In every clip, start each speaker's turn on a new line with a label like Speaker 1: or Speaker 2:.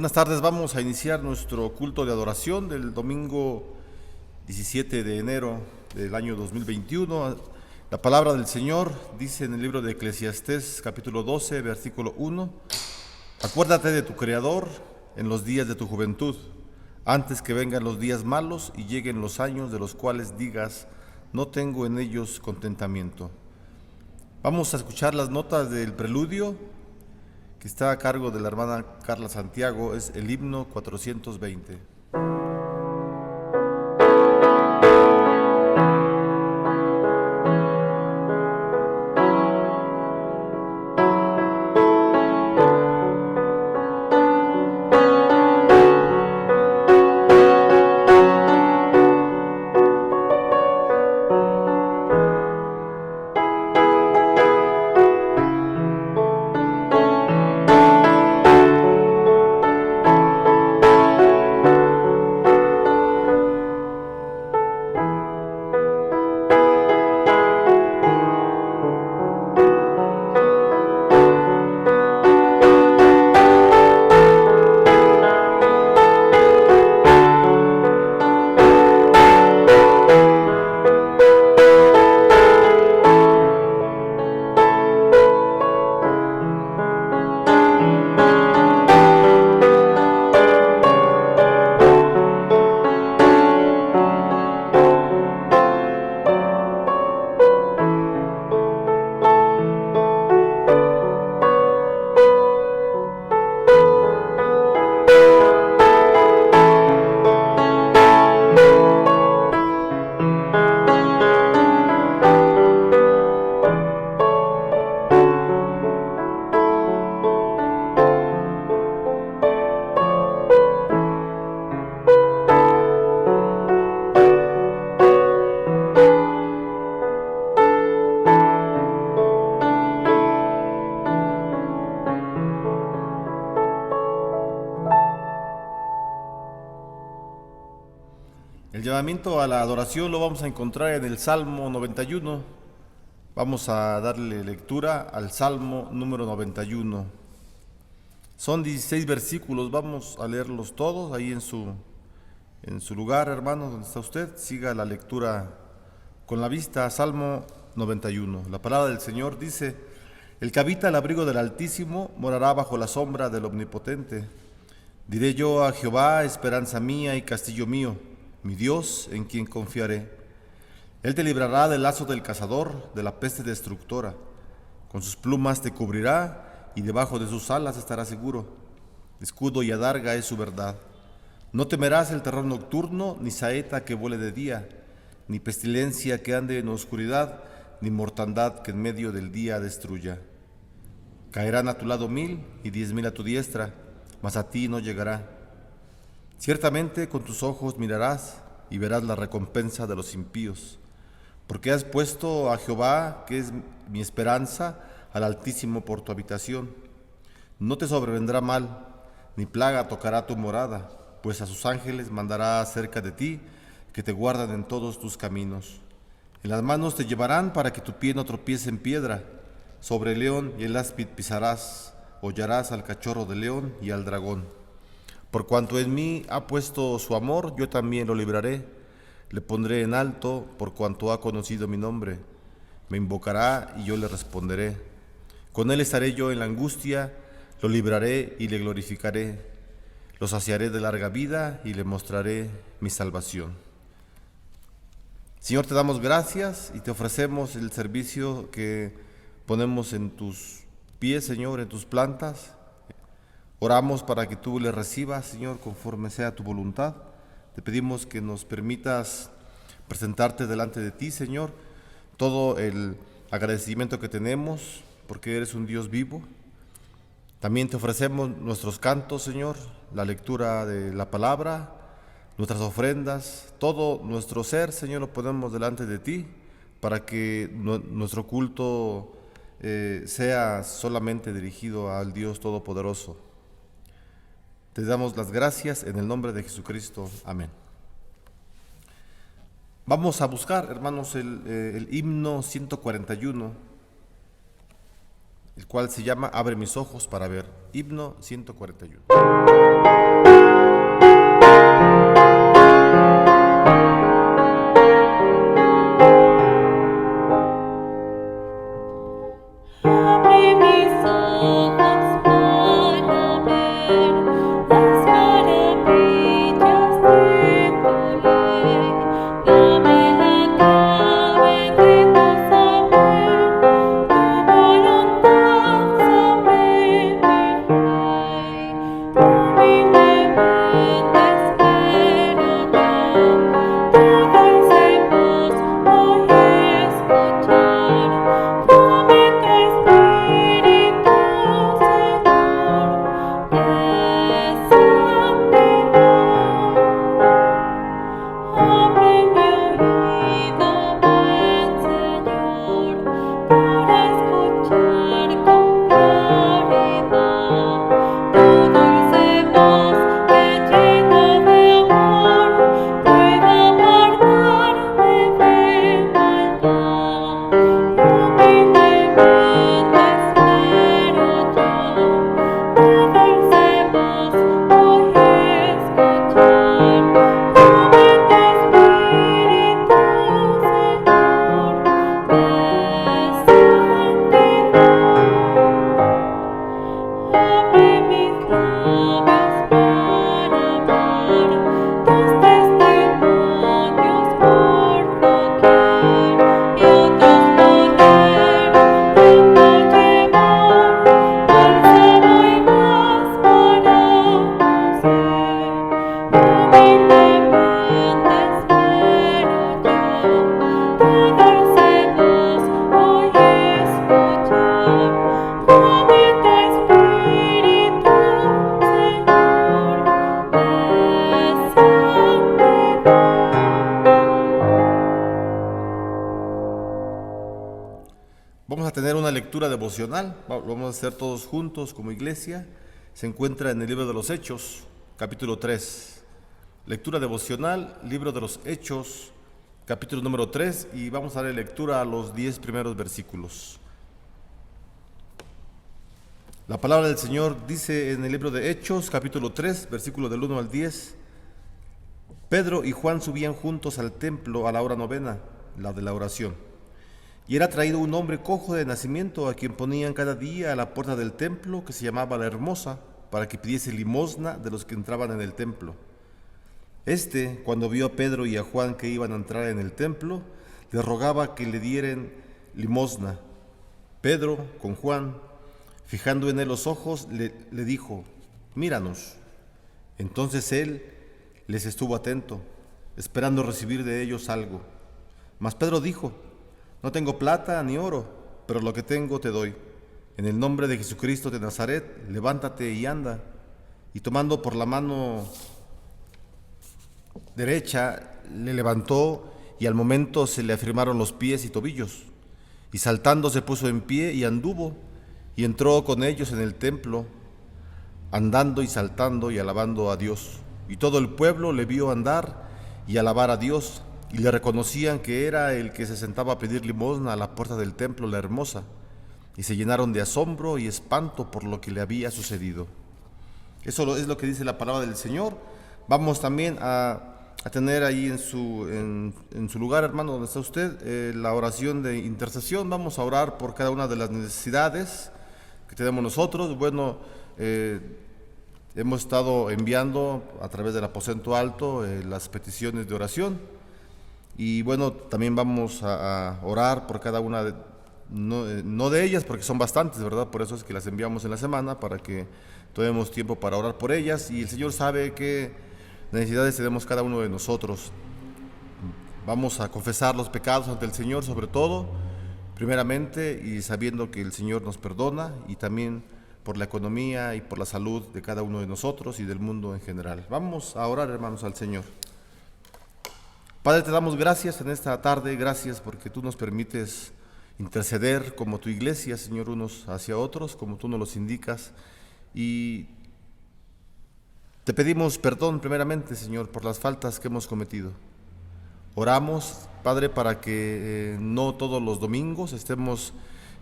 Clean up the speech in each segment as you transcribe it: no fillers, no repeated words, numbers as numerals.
Speaker 1: Buenas tardes, vamos a iniciar nuestro culto de adoración del domingo 17 de enero del año 2021. La palabra del Señor dice en el libro de Eclesiastés, capítulo 12, versículo 1: Acuérdate de tu Creador en los días de tu juventud, antes que vengan los días malos y lleguen los años de los cuales digas, no tengo en ellos contentamiento. Vamos a escuchar las notas del preludio que está a cargo de la hermana Carla Santiago. Es el himno 420. El llamamiento a la adoración lo vamos a encontrar en el Salmo 91. Vamos a darle lectura al Salmo número 91. Son 16 versículos, vamos a leerlos todos ahí en su lugar, hermanos, donde está usted. Siga la lectura con la vista. Salmo 91. La palabra del Señor dice: El que habita el abrigo del Altísimo morará bajo la sombra del Omnipotente. Diré yo a Jehová, esperanza mía y castillo mío, mi Dios, en quien confiaré. Él te librará del lazo del cazador, de la peste destructora. Con sus plumas te cubrirá, y debajo de sus alas estarás seguro. Escudo y adarga es su verdad. No temerás el terror nocturno, ni saeta que vuele de día, ni pestilencia que ande en oscuridad, ni mortandad que en medio del día destruya. Caerán a tu lado 1000 y 10,000 a tu diestra, mas a ti no llegará. Ciertamente con tus ojos mirarás y verás la recompensa de los impíos, porque has puesto a Jehová, que es mi esperanza, al Altísimo por tu habitación. No te sobrevendrá mal, ni plaga tocará tu morada, pues a sus ángeles mandará acerca de ti, que te guardan en todos tus caminos. En las manos te llevarán para que tu pie no tropiece en piedra. Sobre el león y el áspid pisarás, hollarás al cachorro de león y al dragón. Por cuanto en mí ha puesto su amor, yo también lo libraré. Le pondré en alto por cuanto ha conocido mi nombre. Me invocará y yo le responderé. Con él estaré yo en la angustia, lo libraré y le glorificaré. Lo saciaré de larga vida y le mostraré mi salvación. Señor, te damos gracias y te ofrecemos el servicio que ponemos en tus pies, Señor, en tus plantas. Oramos para que tú le recibas, Señor, conforme sea tu voluntad. Te pedimos que nos permitas presentarte delante de ti, Señor, todo el agradecimiento que tenemos, porque eres un Dios vivo. También te ofrecemos nuestros cantos, Señor, la lectura de la palabra, nuestras ofrendas, todo nuestro ser, Señor, lo ponemos delante de ti, para que nuestro culto sea solamente dirigido al Dios Todopoderoso. Te damos las gracias en el nombre de Jesucristo. Amén. Vamos a buscar, hermanos, el himno 141, el cual se llama Abre mis ojos para ver. Himno 141. Vamos a tener una lectura devocional, lo vamos a hacer todos juntos como iglesia. Se encuentra en el libro de los Hechos, capítulo 3. Lectura devocional, libro de los Hechos, capítulo número 3, y vamos a darle lectura a los 10 primeros versículos. La palabra del Señor dice en el libro de Hechos, capítulo 3, versículo del 1 al 10. Pedro y Juan subían juntos al templo a la hora novena, la de la oración. Y era traído un hombre cojo de nacimiento, a quien ponían cada día a la puerta del templo, que se llamaba La Hermosa, para que pidiese limosna de los que entraban en el templo. Este, cuando vio a Pedro y a Juan que iban a entrar en el templo, les rogaba que le dieran limosna. Pedro, con Juan, fijando en él los ojos, le dijo: míranos. Entonces él les estuvo atento, esperando recibir de ellos algo. Mas Pedro dijo: no tengo plata ni oro, pero lo que tengo te doy. En el nombre de Jesucristo de Nazaret, levántate y anda. Y tomando por la mano derecha, le levantó, y al momento se le afirmaron los pies y tobillos. Y saltando se puso en pie y anduvo, y entró con ellos en el templo, andando y saltando y alabando a Dios. Y todo el pueblo le vio andar y alabar a Dios, y le reconocían que era el que se sentaba a pedir limosna a la puerta del templo, La Hermosa, y se llenaron de asombro y espanto por lo que le había sucedido. Eso es lo que dice la palabra del Señor. Vamos también a tener ahí en su lugar, hermano, donde está usted, la oración de intercesión. Vamos a orar por cada una de las necesidades que tenemos nosotros. Bueno, hemos estado enviando a través del aposento alto las peticiones de oración. Y bueno, también vamos a orar por cada una, no de ellas, porque son bastantes, ¿verdad? Por eso es que las enviamos en la semana, para que tomemos tiempo para orar por ellas. Y el Señor sabe qué necesidades tenemos cada uno de nosotros. Vamos a confesar los pecados ante el Señor, sobre todo, primeramente, y sabiendo que el Señor nos perdona, y también por la economía y por la salud de cada uno de nosotros y del mundo en general. Vamos a orar, hermanos, al Señor. Padre, te damos gracias en esta tarde, gracias porque tú nos permites interceder como tu iglesia, Señor, unos hacia otros, como tú nos los indicas, y te pedimos perdón primeramente, Señor, por las faltas que hemos cometido. Oramos, Padre, para que no todos los domingos estemos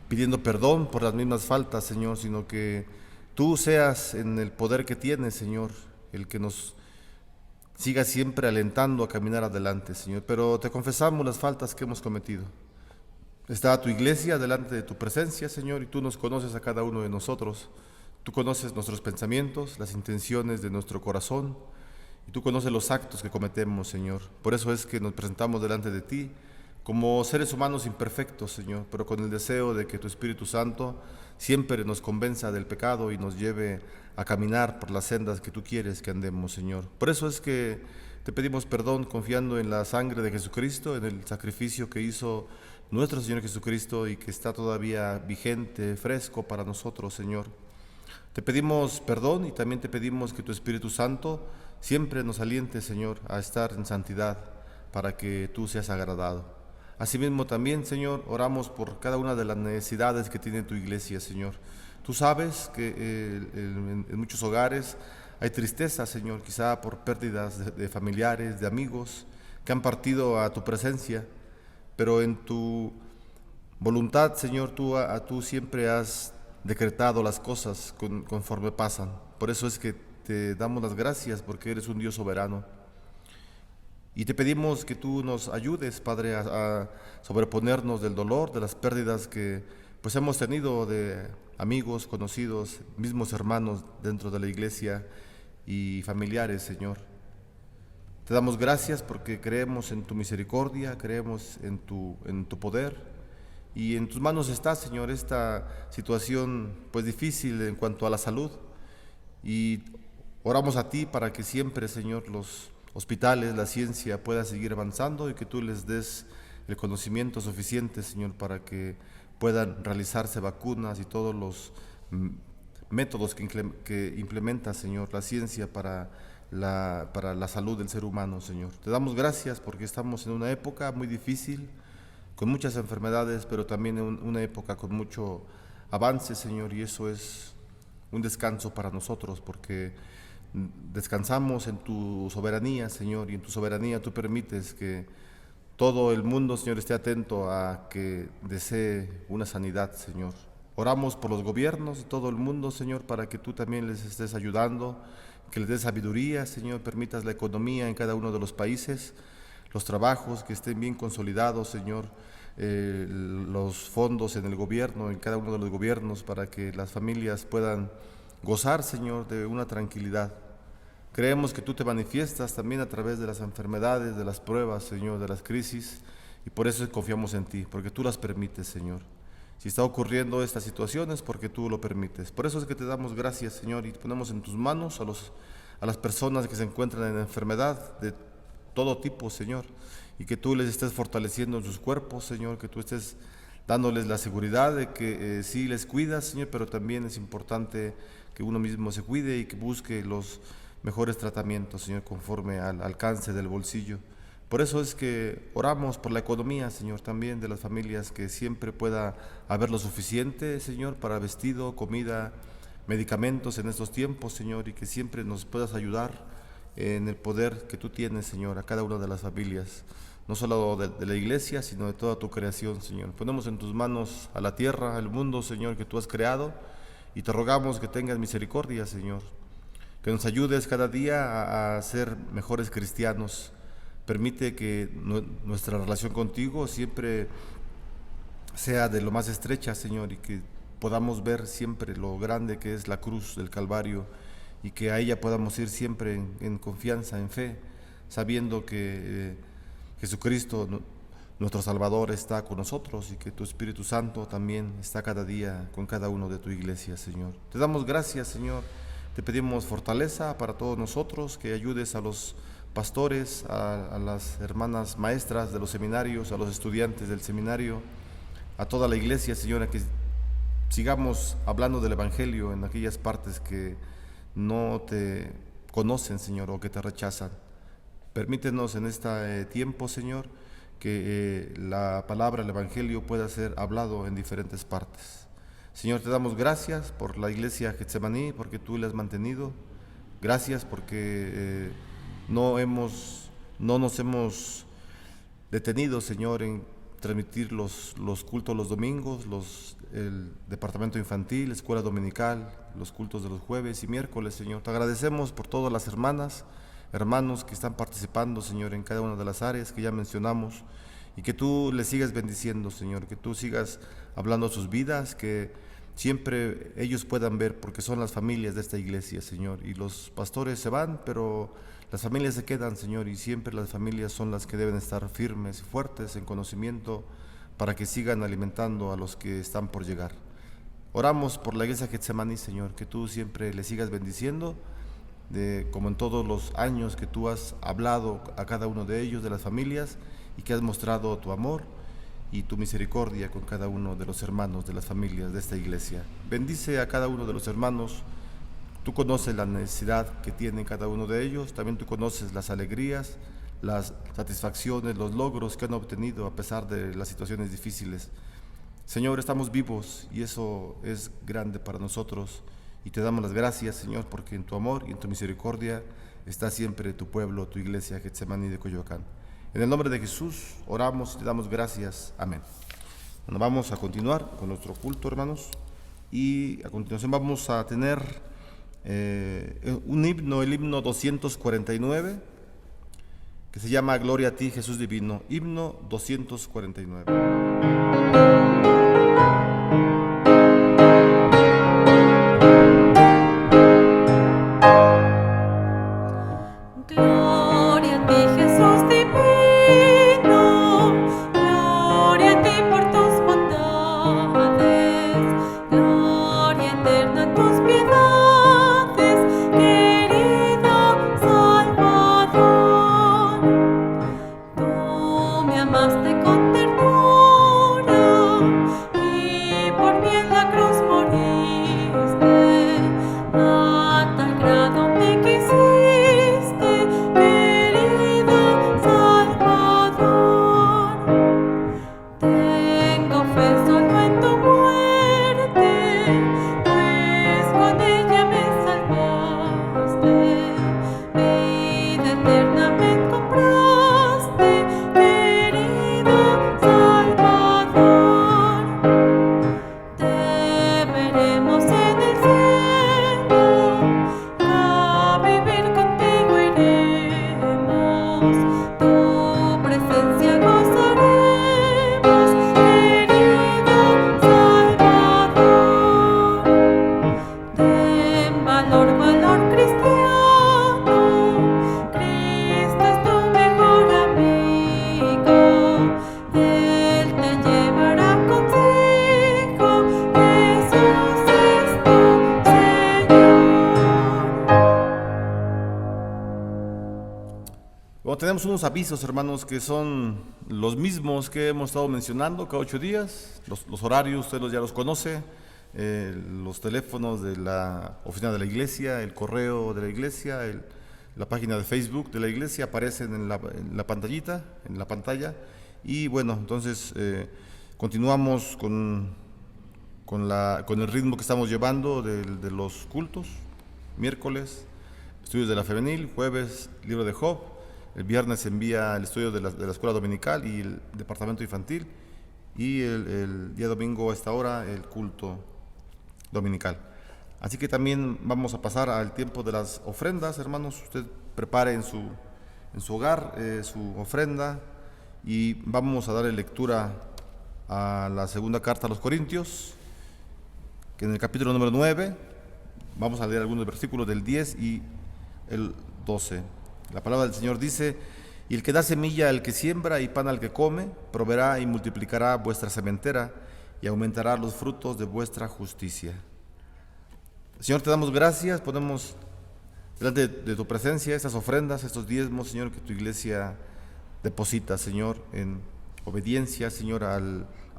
Speaker 1: pidiendo perdón por las mismas faltas, Señor, sino que tú seas, en el poder que tienes, Señor, el que nos siga siempre alentando a caminar adelante, Señor. Pero te confesamos las faltas que hemos cometido. Está tu iglesia delante de tu presencia, Señor, y tú nos conoces a cada uno de nosotros. Tú conoces nuestros pensamientos, las intenciones de nuestro corazón, y tú conoces los actos que cometemos, Señor. Por eso es que nos presentamos delante de ti como seres humanos imperfectos, Señor, pero con el deseo de que tu Espíritu Santo siempre nos convenza del pecado y nos lleve a caminar por las sendas que tú quieres que andemos, Señor. Por eso es que te pedimos perdón confiando en la sangre de Jesucristo, en el sacrificio que hizo nuestro Señor Jesucristo y que está todavía vigente, fresco para nosotros, Señor. Te pedimos perdón y también te pedimos que tu Espíritu Santo siempre nos aliente, Señor, a estar en santidad para que tú seas agradado. Asimismo también, Señor, oramos por cada una de las necesidades que tiene tu iglesia, Señor. Tú sabes que en muchos hogares hay tristeza, Señor, quizá por pérdidas de familiares, de amigos que han partido a tu presencia, pero en tu voluntad, Señor, tú siempre has decretado las cosas conforme pasan. Por eso es que te damos las gracias porque eres un Dios soberano. Y te pedimos que tú nos ayudes, Padre, a sobreponernos del dolor, de las pérdidas que pues hemos tenido de amigos, conocidos, mismos hermanos dentro de la iglesia y familiares, Señor. Te damos gracias porque creemos en tu misericordia, creemos en tu poder. Y en tus manos está, Señor, esta situación pues difícil en cuanto a la salud. Y oramos a ti para que siempre, Señor, los hospitales, la ciencia pueda seguir avanzando y que tú les des el conocimiento suficiente, Señor, para que puedan realizarse vacunas y todos los métodos que implementa, Señor, la ciencia para la salud del ser humano, Señor. Te damos gracias porque estamos en una época muy difícil, con muchas enfermedades, pero también en una época con mucho avance, Señor, y eso es un descanso para nosotros, porque descansamos en tu soberanía, Señor, y en tu soberanía tú permites que todo el mundo, Señor, esté atento a que desee una sanidad, Señor. Oramos por los gobiernos y todo el mundo, Señor, para que tú también les estés ayudando, que les des sabiduría, Señor, permitas la economía en cada uno de los países, los trabajos que estén bien consolidados, Señor, los fondos en el gobierno, en cada uno de los gobiernos, para que las familias puedan gozar, Señor, de una tranquilidad. Creemos que tú te manifiestas también a través de las enfermedades, de las pruebas, Señor, de las crisis, y por eso confiamos en ti, porque tú las permites, Señor. Si está ocurriendo estas situaciones, porque tú lo permites. Por eso es que te damos gracias, Señor, y ponemos en tus manos a las personas que se encuentran en enfermedad de todo tipo, Señor, y que tú les estés fortaleciendo en sus cuerpos, Señor, que tú estés dándoles la seguridad de que sí les cuidas, Señor, pero también es importante que uno mismo se cuide y que busque los mejores tratamientos, Señor, conforme al alcance del bolsillo. Por eso es que oramos por la economía, Señor, también de las familias, que siempre pueda haber lo suficiente, Señor, para vestido, comida, medicamentos en estos tiempos, Señor, y que siempre nos puedas ayudar en el poder que tú tienes, Señor, a cada una de las familias, no solo de la iglesia, sino de toda tu creación, Señor. Ponemos en tus manos a la tierra, al mundo, Señor, que tú has creado, y te rogamos que tengas misericordia, Señor, que nos ayudes cada día a ser mejores cristianos. Permite que nuestra relación contigo siempre sea de lo más estrecha, Señor, y que podamos ver siempre lo grande que es la cruz del Calvario, y que a ella podamos ir siempre en confianza, en fe, sabiendo que Jesucristo, nuestro Salvador, está con nosotros, y que tu Espíritu Santo también está cada día con cada uno de tu iglesia, Señor. Te damos gracias, Señor. Te pedimos fortaleza para todos nosotros, que ayudes a los pastores, a las hermanas maestras de los seminarios, a los estudiantes del seminario, a toda la iglesia, Señor, a que sigamos hablando del Evangelio en aquellas partes que no te conocen, Señor, o que te rechazan. Permítenos en este tiempo, Señor, que la palabra, el Evangelio, pueda ser hablado en diferentes partes. Señor, te damos gracias por la iglesia Getsemaní, porque tú la has mantenido. Gracias porque no nos hemos detenido, Señor, en transmitir los cultos los domingos, el departamento infantil, escuela dominical, los cultos de los jueves y miércoles, Señor. Te agradecemos por todas las hermanas, hermanos que están participando, Señor, en cada una de las áreas que ya mencionamos, y que tú les sigas bendiciendo, Señor, que tú sigas hablando a sus vidas, que siempre ellos puedan ver, porque son las familias de esta iglesia, Señor, y los pastores se van, pero las familias se quedan, Señor, y siempre las familias son las que deben estar firmes y fuertes en conocimiento para que sigan alimentando a los que están por llegar. Oramos por la iglesia Getsemaní, Señor, que tú siempre le sigas bendiciendo, como en todos los años que tú has hablado a cada uno de ellos, de las familias, y que has mostrado tu amor y tu misericordia con cada uno de los hermanos de las familias de esta iglesia. Bendice a cada uno de los hermanos. Tú conoces la necesidad que tiene cada uno de ellos, también tú conoces las alegrías, las satisfacciones, los logros que han obtenido a pesar de las situaciones difíciles. Señor, estamos vivos y eso es grande para nosotros, y te damos las gracias, Señor, porque en tu amor y en tu misericordia está siempre tu pueblo, tu iglesia Getsemaní de Coyoacán. En el nombre de Jesús oramos y te damos gracias. Amén. Bueno, vamos a continuar con nuestro culto, hermanos, y a continuación vamos a tener un himno, el himno 249, que se llama Gloria a ti, Jesús divino. Himno 249. Tenemos unos avisos, hermanos, que son los mismos que hemos estado mencionando cada 8 días. Los horarios, usted ya los conoce, los teléfonos de la oficina de la iglesia, el correo de la iglesia, la página de Facebook de la iglesia aparecen en la pantallita, en la pantalla. Y bueno, entonces continuamos con el ritmo que estamos llevando de los cultos. Miércoles, estudios de la femenil; jueves, libro de Job; el viernes se envía el estudio de la escuela dominical y el departamento infantil, y el día domingo a esta hora el culto dominical. Así que también vamos a pasar al tiempo de las ofrendas, hermanos. Usted prepare en su hogar su ofrenda, y vamos a darle lectura a la segunda carta a los Corintios, que en el capítulo número 9 vamos a leer algunos versículos del 10 y el 12. La palabra del Señor dice: y el que da semilla al que siembra y pan al que come, proveerá y multiplicará vuestra sementera y aumentará los frutos de vuestra justicia. Señor, te damos gracias, ponemos delante de tu presencia estas ofrendas, estos diezmos, Señor, que tu iglesia deposita, Señor, en obediencia, Señor, a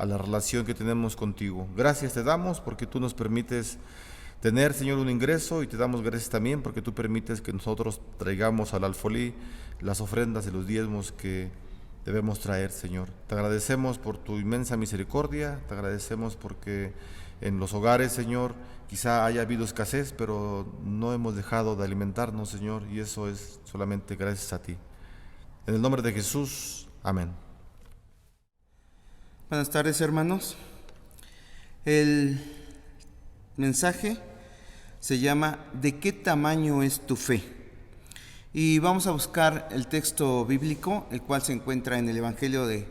Speaker 1: la relación que tenemos contigo. Gracias te damos porque tú nos permites tener, Señor, un ingreso, y te damos gracias también porque tú permites que nosotros traigamos al alfolí las ofrendas y los diezmos que debemos traer, Señor. Te agradecemos por tu inmensa misericordia, te agradecemos porque en los hogares, Señor, quizá haya habido escasez, pero no hemos dejado de alimentarnos, Señor, y eso es solamente gracias a ti. En el nombre de Jesús, amén.
Speaker 2: Buenas tardes, hermanos. El mensaje se llama ¿De qué tamaño es tu fe? Y vamos a buscar el texto bíblico, el cual se encuentra en el Evangelio de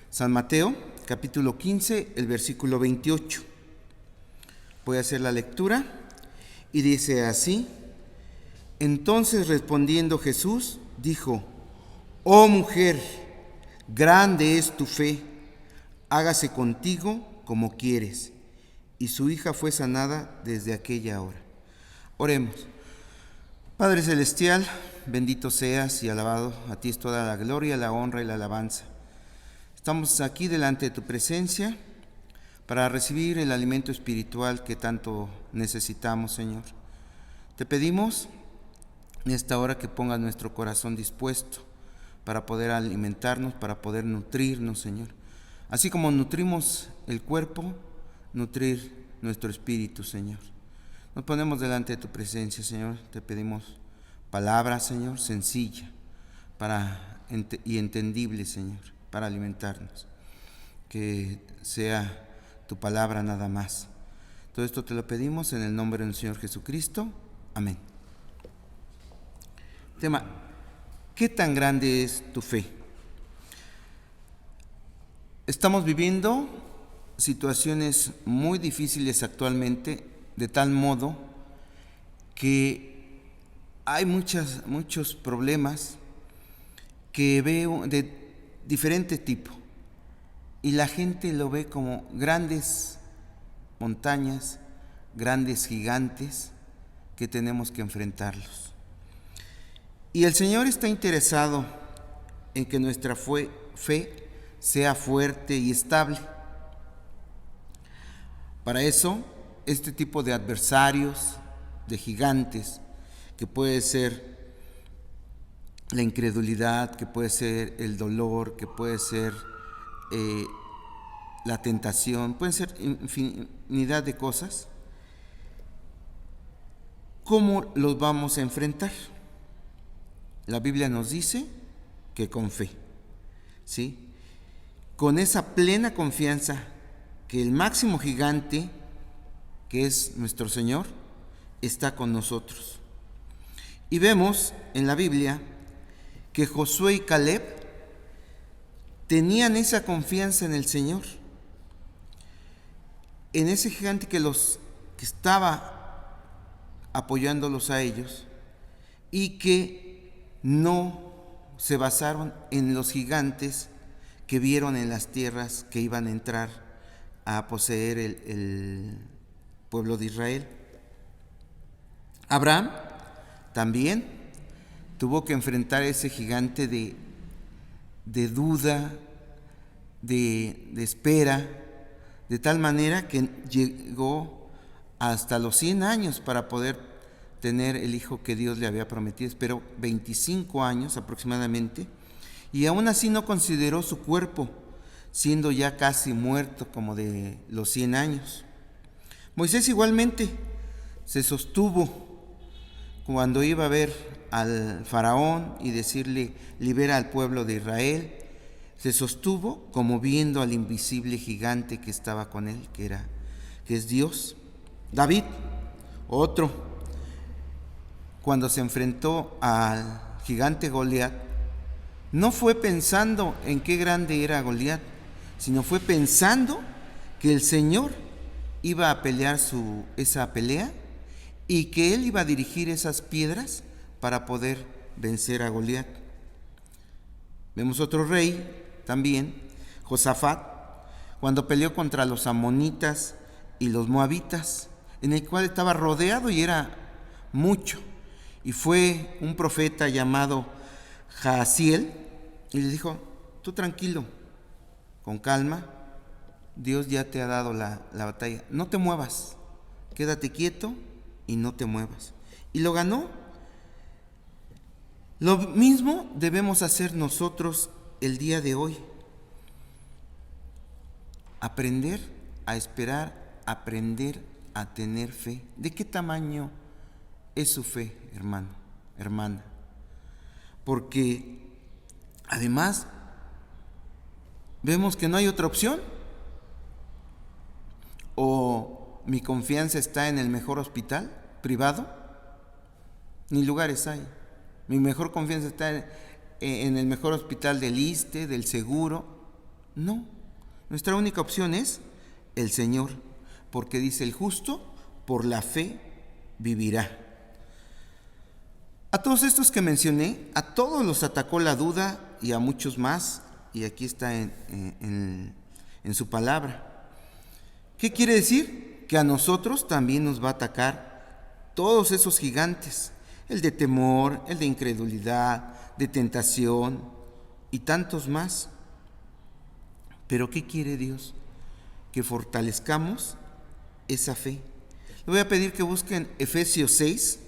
Speaker 2: San Mateo, capítulo 15, el versículo 28. Voy a hacer la lectura y dice así: Entonces respondiendo Jesús dijo: Oh mujer, grande es tu fe, hágase contigo como quieres. Y su hija fue sanada desde aquella hora. Oremos. Padre celestial, bendito seas y alabado, a ti es toda la gloria, la honra y la alabanza. Estamos aquí delante de tu presencia para recibir el alimento espiritual que tanto necesitamos, Señor. Te pedimos en esta hora que pongas nuestro corazón dispuesto para poder alimentarnos, para poder nutrirnos, Señor. Así como nutrimos el cuerpo, nutrir nuestro espíritu, Señor. Nos ponemos delante de tu presencia, Señor. Te pedimos palabra, Señor, sencilla y entendible, Señor, para alimentarnos. Que sea tu palabra nada más. Todo esto te lo pedimos en el nombre del Señor Jesucristo. Amén. Tema: ¿qué tan grande es tu fe? Estamos viviendo situaciones muy difíciles actualmente, de tal modo que hay muchos problemas que veo de diferente tipo, y la gente lo ve como grandes montañas, grandes gigantes que tenemos que enfrentarlos. Y el Señor está interesado en que nuestra fe sea fuerte y estable. Para eso, este tipo de adversarios, de gigantes, que puede ser la incredulidad, que puede ser el dolor, que puede ser la tentación, pueden ser infinidad de cosas. ¿Cómo los vamos a enfrentar? La Biblia nos dice que con fe, ¿sí? Con esa plena confianza que el máximo gigante, que es nuestro Señor, está con nosotros. Y vemos en la Biblia que Josué y Caleb tenían esa confianza en el Señor, en ese gigante que estaba apoyándolos a ellos, y que no se basaron en los gigantes que vieron en las tierras que iban a entrar a poseer el pueblo de Israel. Abraham también tuvo que enfrentar ese gigante de duda, de espera, de tal manera que llegó hasta los 100 años para poder tener el hijo que Dios le había prometido. Esperó 25 años aproximadamente, y aún así no consideró su cuerpo, siendo ya casi muerto, como de los 100 años. Moisés igualmente se sostuvo cuando iba a ver al faraón y decirle: libera al pueblo de Israel. Se sostuvo como viendo al invisible gigante que estaba con él, que es Dios. David, otro, cuando se enfrentó al gigante Goliat, no fue pensando en qué grande era Goliat, sino fue pensando que el Señor iba a pelear esa pelea, y que Él iba a dirigir esas piedras para poder vencer a Goliat. Vemos otro rey también, Josafat, cuando peleó contra los amonitas y los moabitas, en el cual estaba rodeado y era mucho. Y fue un profeta llamado Jaasiel y le dijo: tú tranquilo, con calma, Dios ya te ha dado la batalla, no te muevas, quédate quieto y no te muevas. Y lo ganó. Lo mismo debemos hacer nosotros el día de hoy. Aprender a esperar, aprender a tener fe. ¿De qué tamaño es su fe, hermano, hermana? Porque además vemos que no hay otra opción. ¿O mi confianza está en el mejor hospital privado? Ni lugares hay. Mi mejor confianza está en el mejor hospital del ISSSTE, del seguro. No, nuestra única opción es el Señor, porque dice: el justo por la fe vivirá. A todos estos que mencioné, a todos los atacó la duda, y a muchos más, y aquí está en su palabra. ¿Qué quiere decir? Que a nosotros también nos va a atacar todos esos gigantes: el de temor, el de incredulidad, de tentación y tantos más. Pero ¿qué quiere Dios? Que fortalezcamos esa fe. Le voy a pedir que busquen Efesios 6,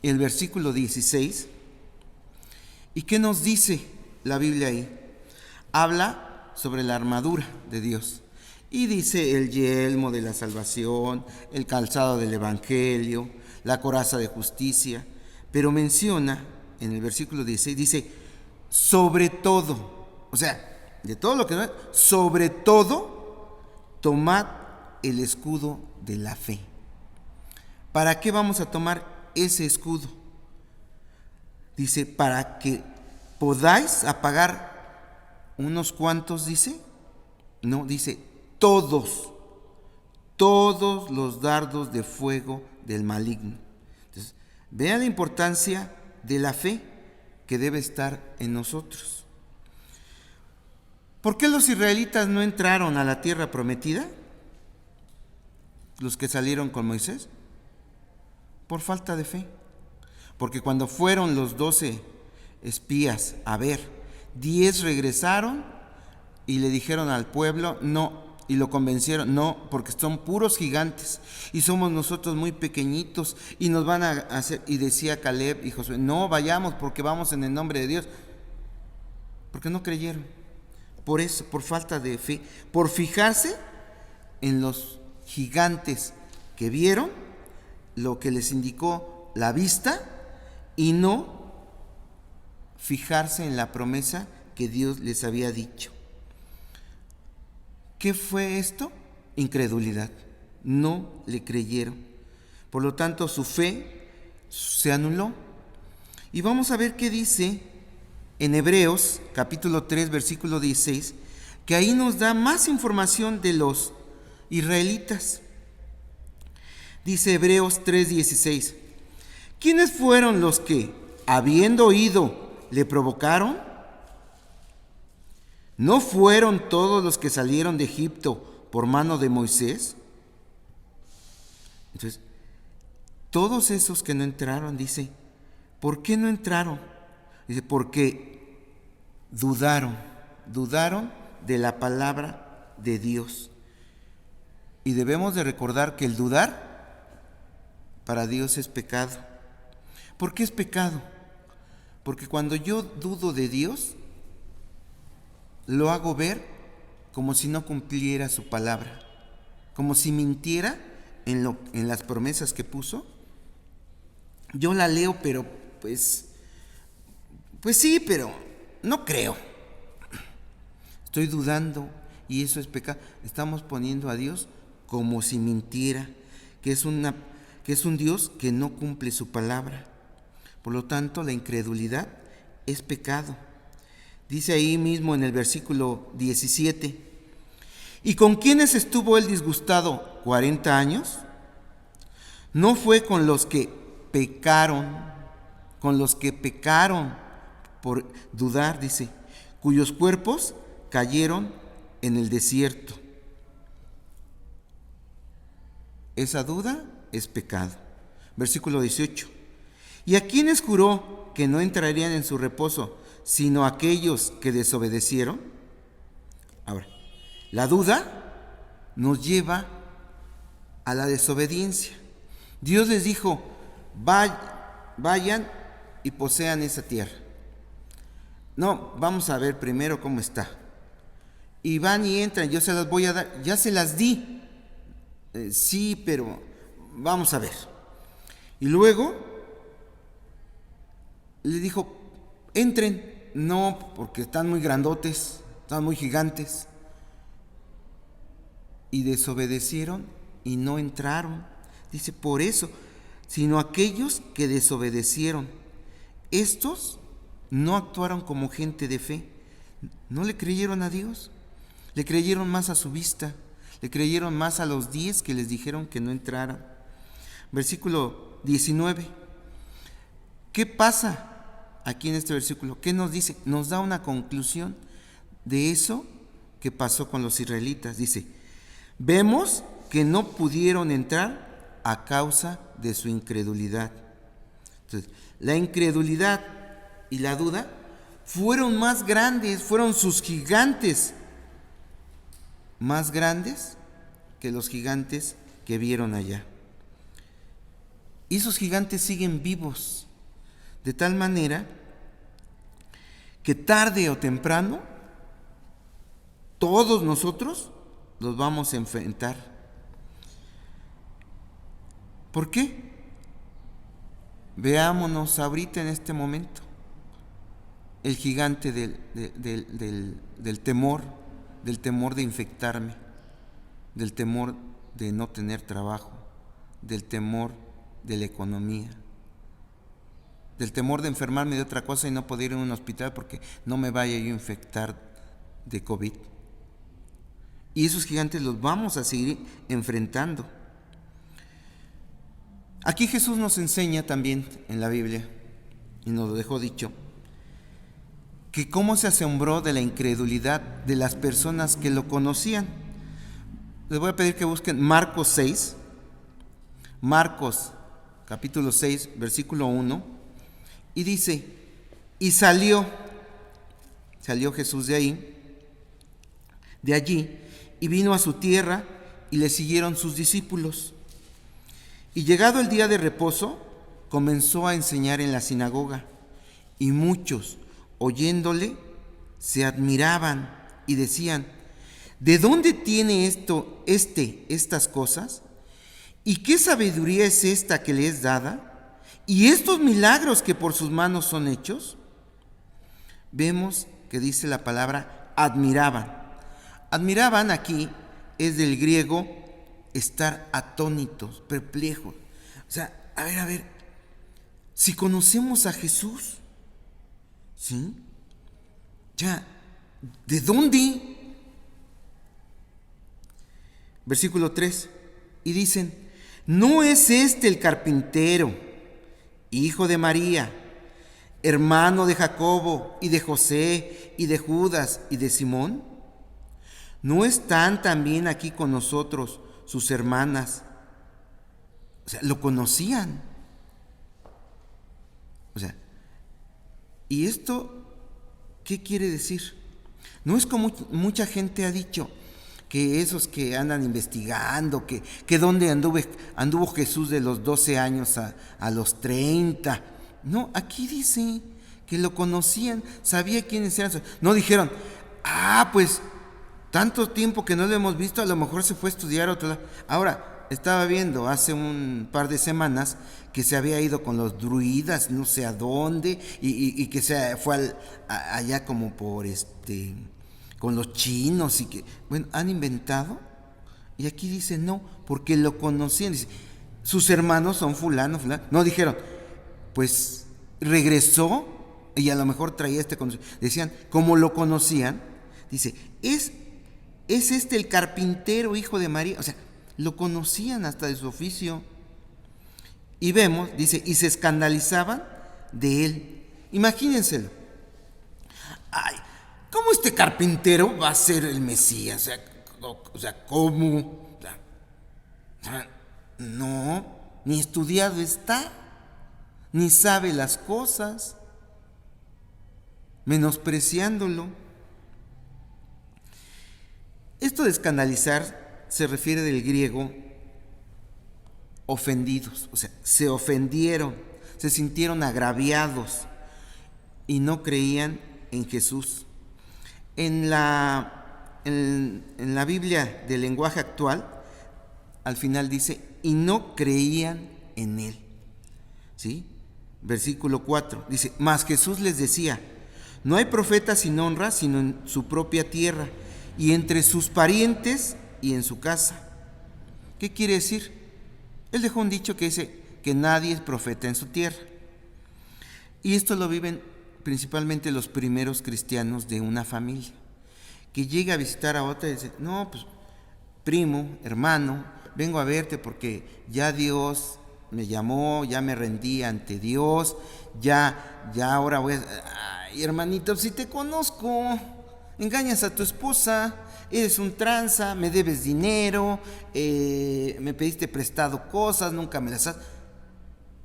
Speaker 2: el versículo 16. ¿Y qué nos dice la Biblia ahí? Habla sobre la armadura de Dios. Y dice: el yelmo de la salvación, el calzado del evangelio, la coraza de justicia. Pero menciona en el versículo 16, dice: sobre todo. O sea, de todo lo que no es, sobre todo, tomad el escudo de la fe. ¿Para qué vamos a tomar ese escudo? Dice: para que podáis apagar unos cuantos, dice. No, dice todos los dardos de fuego del maligno. Entonces, vean la importancia de la fe que debe estar en nosotros. ¿Por qué los israelitas no entraron a la tierra prometida? Los que salieron con Moisés. Por falta de fe. Porque cuando fueron los 12 espías a ver, 10 regresaron y le dijeron al pueblo: no, y lo convencieron: no, porque son puros gigantes y somos nosotros muy pequeñitos y nos van a hacer. Y decía Caleb y Josué: no vayamos, porque vamos en el nombre de Dios. Porque no creyeron. Por eso, por falta de fe, por fijarse en los gigantes que vieron, lo que les indicó la vista, y no fijarse en la promesa que Dios les había dicho. ¿Qué fue esto? Incredulidad. No le creyeron. Por lo tanto, su fe se anuló. Y vamos a ver qué dice en Hebreos capítulo 3, versículo 16, que ahí nos da más información de los israelitas. Dice Hebreos 3, 16: ¿quiénes fueron los que, habiendo oído, le provocaron? ¿No fueron todos los que salieron de Egipto por mano de Moisés? Entonces, todos esos que no entraron, dice, ¿por qué no entraron? Dice: porque dudaron de la palabra de Dios. Y debemos de recordar que el dudar para Dios es pecado. ¿Por qué es pecado? Porque cuando yo dudo de Dios, lo hago ver como si no cumpliera su palabra, como si mintiera en las promesas que puso. Yo la leo, pero pues sí, pero no creo. Estoy dudando, y eso es pecado. Estamos poniendo a Dios como si mintiera, que es un Dios que no cumple su palabra. Por lo tanto, la incredulidad es pecado. Dice ahí mismo en el versículo 17: ¿y con quiénes estuvo él disgustado 40 años? ¿No fue con los que pecaron por dudar, dice, cuyos cuerpos cayeron en el desierto? Esa duda es pecado. Versículo 18: ¿y a quiénes juró que no entrarían en su reposo, sino aquellos que desobedecieron? Ahora, la duda nos lleva a la desobediencia. Dios les dijo: vayan y posean esa tierra. No, vamos a ver primero cómo está. Y van y entran, yo se las voy a dar, ya se las di. Sí, pero vamos a ver. Y luego le dijo: entren. No, porque están muy grandotes, están muy gigantes. y desobedecieron y no entraron. Dice, por eso, sino aquellos que desobedecieron. Estos no actuaron como gente de fe. No le creyeron a Dios, le creyeron más a su vista, le creyeron más a los 10 que les dijeron que no entraran. Versículo 19. ¿Qué pasa aquí en este versículo? ¿Qué nos dice? Nos da una conclusión de eso que pasó con los israelitas. Dice, vemos que no pudieron entrar a causa de su incredulidad. Entonces, la incredulidad y la duda fueron más grandes, fueron sus gigantes más grandes que los gigantes que vieron allá. Y esos gigantes siguen vivos, de tal manera que tarde o temprano todos nosotros los vamos a enfrentar. ¿Por qué? Veámonos ahorita en este momento. El gigante del temor de infectarme, del temor de no tener trabajo, del temor de la economía, del temor de enfermarme de otra cosa y no poder ir a un hospital porque no me vaya yo a infectar de COVID. Y esos gigantes los vamos a seguir enfrentando. Aquí Jesús nos enseña también en la Biblia, y nos lo dejó dicho, que cómo se asombró de la incredulidad de las personas que lo conocían. Les voy a pedir que busquen Marcos 6, Marcos capítulo 6, versículo 1, y dice, y salió Jesús de allí, y vino a su tierra, y le siguieron sus discípulos. Y llegado el día de reposo, comenzó a enseñar en la sinagoga, y muchos, oyéndole, se admiraban y decían, ¿de dónde tiene estas cosas? ¿Y qué sabiduría es esta que le es dada? ¿Y estos milagros que por sus manos son hechos? Vemos que dice la palabra admiraban. Admiraban aquí es del griego estar atónitos, perplejos. O sea, a ver, si conocemos a Jesús, ¿sí? Ya, ¿de dónde? Versículo 3, y dicen, ¿no es este el carpintero, hijo de María, hermano de Jacobo, y de José, y de Judas, y de Simón? ¿No están también aquí con nosotros sus hermanas? O sea, lo conocían. O sea, ¿y esto qué quiere decir? No es como mucha gente ha dicho, que esos que andan investigando, que dónde anduvo Jesús de los 12 años a los 30. No, aquí dice que lo conocían, sabía quiénes eran. No dijeron, pues tanto tiempo que no lo hemos visto, a lo mejor se fue a estudiar a otro lado. Ahora, estaba viendo hace un par de semanas que se había ido con los druidas, no sé a dónde, y que se fue allá como por con los chinos, y que, bueno, han inventado. Y aquí dice no, porque lo conocían. Dice, sus hermanos son fulano. No dijeron, pues regresó y a lo mejor traía conocimiento. Decían, como lo conocían, dice, ¿es este el carpintero, hijo de María? O sea, lo conocían hasta de su oficio. Y vemos, dice, y se escandalizaban de él. Imagínenselo. ¿Cómo este carpintero va a ser el Mesías? O sea, ¿cómo? No, ni estudiado está, ni sabe las cosas, menospreciándolo. Esto de escandalizar se refiere del griego ofendidos, o sea, se ofendieron, se sintieron agraviados y no creían en Jesús. En la Biblia del lenguaje actual, al final dice, y no creían en él. ¿Sí? Versículo 4, dice, mas Jesús les decía, no hay profeta sin honra, sino en su propia tierra, y entre sus parientes y en su casa. ¿Qué quiere decir? Él dejó un dicho que dice que nadie es profeta en su tierra. Y esto lo viven principalmente los primeros cristianos de una familia, que llega a visitar a otra y dice, no, pues primo, hermano, vengo a verte porque ya Dios me llamó, ya me rendí ante Dios, ya ahora voy a... Ay, hermanito, si te conozco, engañas a tu esposa, eres un tranza, me debes dinero, me pediste prestado cosas, nunca me las has...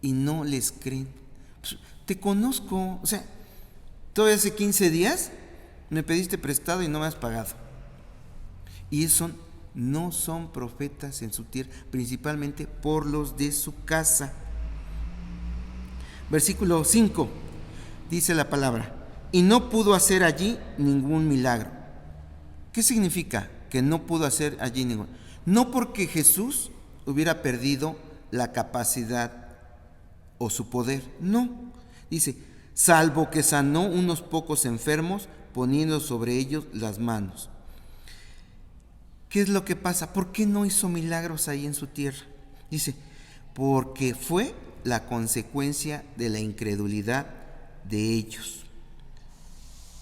Speaker 2: Y no les creen. Pues, te conozco, o sea, todavía hace 15 días me pediste prestado y no me has pagado. Y eso no son profetas en su tierra, principalmente por los de su casa. Versículo 5, dice la palabra, y no pudo hacer allí ningún milagro. ¿Qué significa que no pudo hacer allí ningún? No porque Jesús hubiera perdido la capacidad o su poder, no. Dice, salvo que sanó unos pocos enfermos poniendo sobre ellos las manos. ¿Qué es lo que pasa? ¿Por qué no hizo milagros ahí en su tierra? Dice, porque fue la consecuencia de la incredulidad de ellos.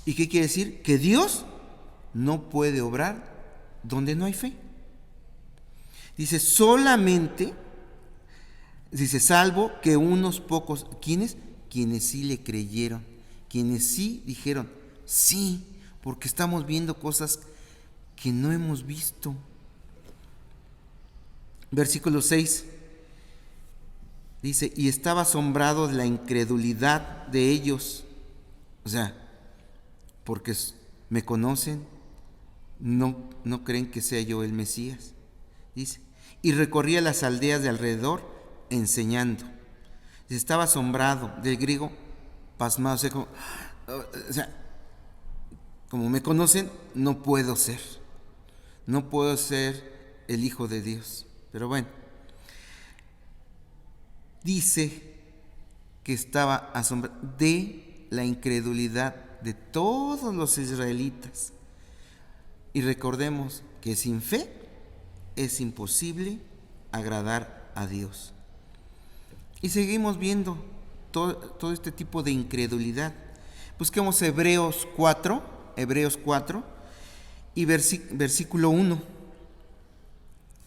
Speaker 2: ¿Y qué quiere decir? Que Dios no puede obrar donde no hay fe. Dice, solamente, dice, salvo que unos pocos, ¿quiénes? Quienes sí le creyeron, quienes sí dijeron, sí, porque estamos viendo cosas que no hemos visto. Versículo 6 dice, y estaba asombrado de la incredulidad de ellos. O sea, porque me conocen, no creen que sea yo el Mesías. Dice, y recorría las aldeas de alrededor enseñando. Estaba asombrado, del griego pasmado, o sea, como me conocen, no puedo ser el Hijo de Dios. Pero bueno, dice que estaba asombrado de la incredulidad de todos los israelitas. Y recordemos que sin fe es imposible agradar a Dios. Y seguimos viendo todo este tipo de incredulidad. Busquemos Hebreos 4 y versículo 1.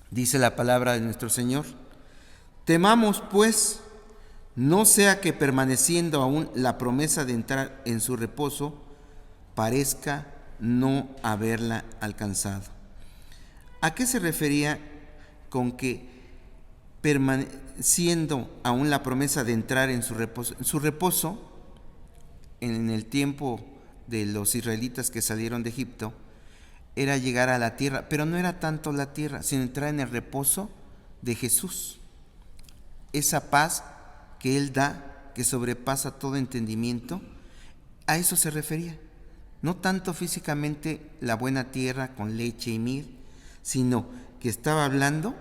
Speaker 2: Dice la palabra de nuestro Señor, temamos pues, no sea que permaneciendo aún la promesa de entrar en su reposo, parezca no haberla alcanzado. ¿A qué se refería con que permaneciendo aún la promesa de entrar en su reposo? Su reposo, en el tiempo de los israelitas que salieron de Egipto, era llegar a la tierra, pero no era tanto la tierra, sino entrar en el reposo de Jesús. Esa paz que Él da, que sobrepasa todo entendimiento, a eso se refería. No tanto físicamente la buena tierra con leche y miel, sino que estaba hablando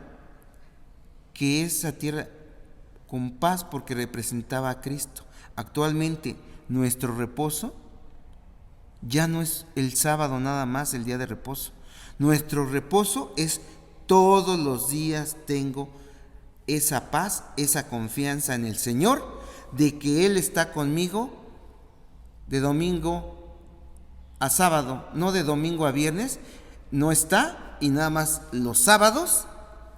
Speaker 2: que esa tierra con paz, porque representaba a Cristo. Actualmente nuestro reposo ya no es el sábado nada más, el día de reposo. Nuestro reposo es todos los días tengo esa paz, esa confianza en el Señor, de que Él está conmigo de domingo a sábado, no de domingo a viernes, no está, y nada más los sábados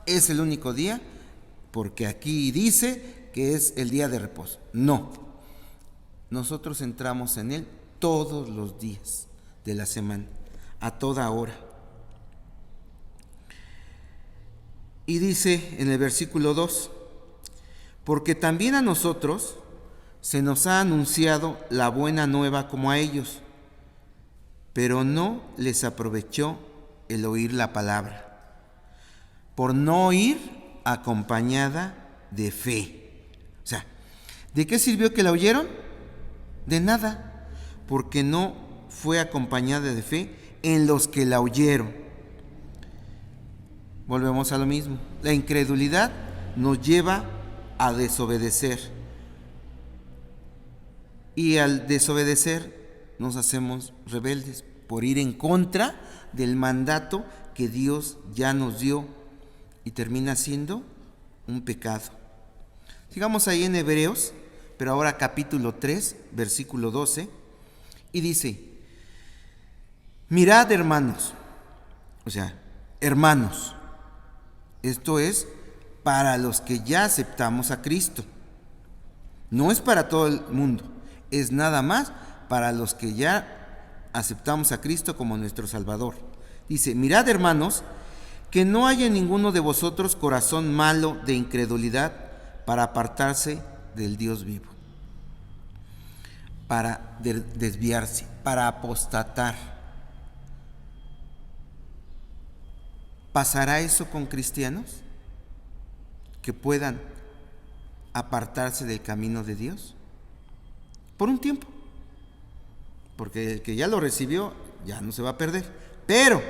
Speaker 2: es el único día, porque aquí dice que es el día de reposo. No, nosotros entramos en Él todos los días de la semana, a toda hora. Y dice en el versículo 2, porque también a nosotros se nos ha anunciado la buena nueva como a ellos, pero no les aprovechó el oír la palabra, por no oír acompañada de fe. O sea, ¿de qué sirvió que la oyeron? De nada, porque no fue acompañada de fe en los que la oyeron. Volvemos a lo mismo. La incredulidad nos lleva a desobedecer. Y al desobedecer nos hacemos rebeldes por ir en contra del mandato que Dios ya nos dio y termina siendo un pecado. Sigamos ahí en Hebreos, pero ahora capítulo 3, versículo 12, y dice: mirad, hermanos, o sea, hermanos, esto es para los que ya aceptamos a Cristo. No es para todo el mundo, es nada más para los que ya aceptamos a Cristo como nuestro Salvador. Dice: mirad, hermanos, que no haya en ninguno de vosotros corazón malo de incredulidad para apartarse del Dios vivo, para desviarse, para apostatar. ¿Pasará eso con cristianos que puedan apartarse del camino de Dios? Por un tiempo, porque el que ya lo recibió ya no se va a perder. Pero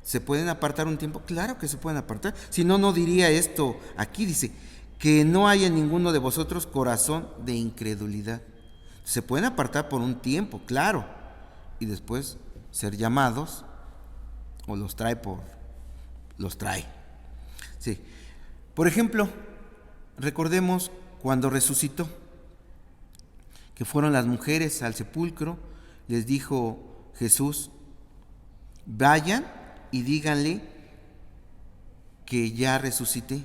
Speaker 2: ¿se pueden apartar un tiempo? Claro que se pueden apartar. Si no, no diría esto aquí. Dice que no haya en ninguno de vosotros corazón de incredulidad. Se pueden apartar por un tiempo, claro, y después ser llamados, o los trae. Sí. Por ejemplo, recordemos cuando resucitó, que fueron las mujeres al sepulcro. Les dijo Jesús: vayan y díganle que ya resucité.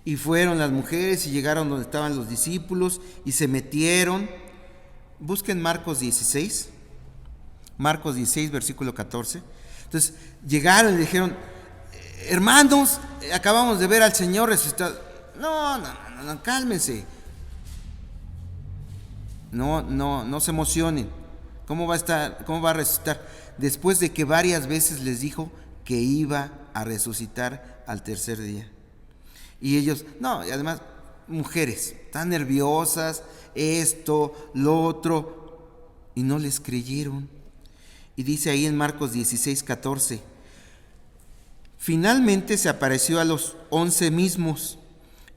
Speaker 2: Y fueron las mujeres y llegaron donde estaban los discípulos y se metieron. Busquen Marcos 16, versículo 14. Entonces llegaron y le dijeron: hermanos, acabamos de ver al Señor resucitado. No, cálmense. No se emocionen. ¿Cómo va a resucitar? Después de que varias veces les dijo que iba a resucitar al tercer día. Y ellos, y además, mujeres tan nerviosas, esto, lo otro, y no les creyeron. Y dice ahí en Marcos 16, 14: finalmente se apareció a los 11 mismos,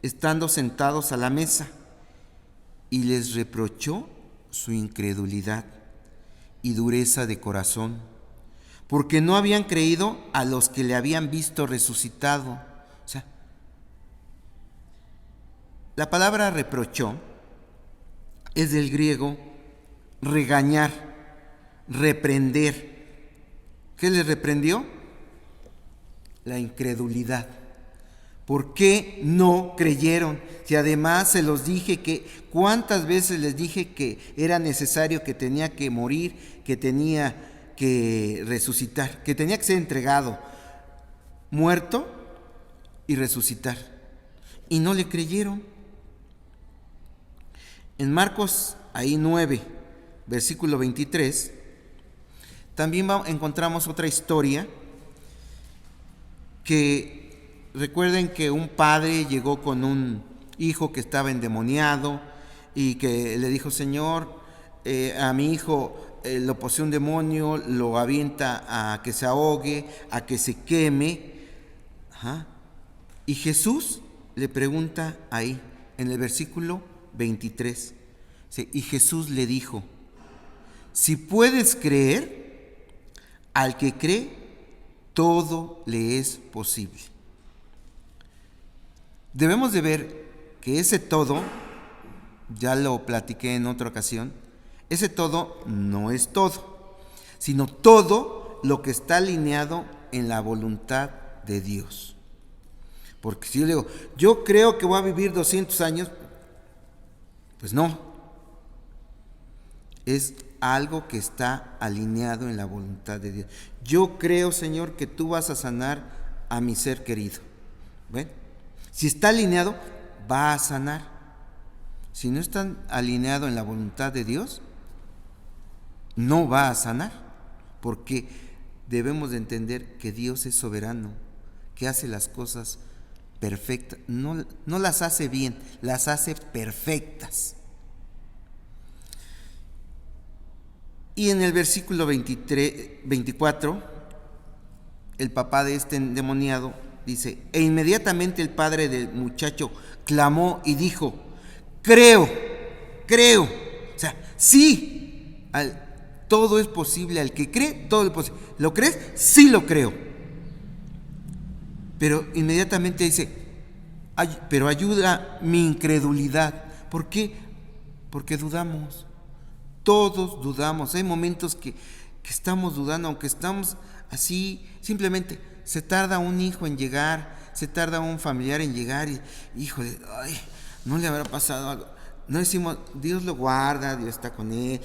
Speaker 2: estando sentados a la mesa, y les reprochó su incredulidad y dureza de corazón, porque no habían creído a los que le habían visto resucitado. O sea, la palabra reprochó es del griego regañar, reprender. ¿Qué les reprendió? La incredulidad. ¿Por qué no creyeron? Si además se los dije ¿cuántas veces les dije que era necesario, que tenía que morir, que tenía que resucitar, que tenía que ser entregado, muerto y resucitar? Y no le creyeron. En Marcos, ahí 9, versículo 23, también encontramos otra historia que recuerden que un padre llegó con un hijo que estaba endemoniado y que le dijo: Señor, a mi hijo lo posee un demonio, lo avienta a que se ahogue, a que se queme. Y Jesús le pregunta ahí, en el versículo 23, y Jesús le dijo: si puedes creer, al que cree, todo le es posible. Debemos de ver que ese todo, ya lo platiqué en otra ocasión, ese todo no es todo, sino todo lo que está alineado en la voluntad de Dios. Porque si yo le digo, yo creo que voy a vivir 200 años, pues no. Es algo que está alineado en la voluntad de Dios. Yo creo, Señor, que tú vas a sanar a mi ser querido. ¿Ven? Si está alineado, va a sanar. Si no está alineado en la voluntad de Dios, no va a sanar. Porque debemos de entender que Dios es soberano, que hace las cosas perfectas. No las hace bien, las hace perfectas. Y en el versículo 24, el papá de este endemoniado dice: e inmediatamente el padre del muchacho clamó y dijo: creo. O sea, sí, todo es posible al que cree, todo es posible. ¿Lo crees? Sí lo creo. Pero inmediatamente dice, pero ayuda mi incredulidad. ¿Por qué? Porque dudamos. Todos dudamos. Hay momentos que estamos dudando, aunque estamos así, simplemente se tarda un hijo en llegar, se tarda un familiar en llegar y, híjole, ay, no le habrá pasado algo. No decimos, Dios lo guarda, Dios está con él.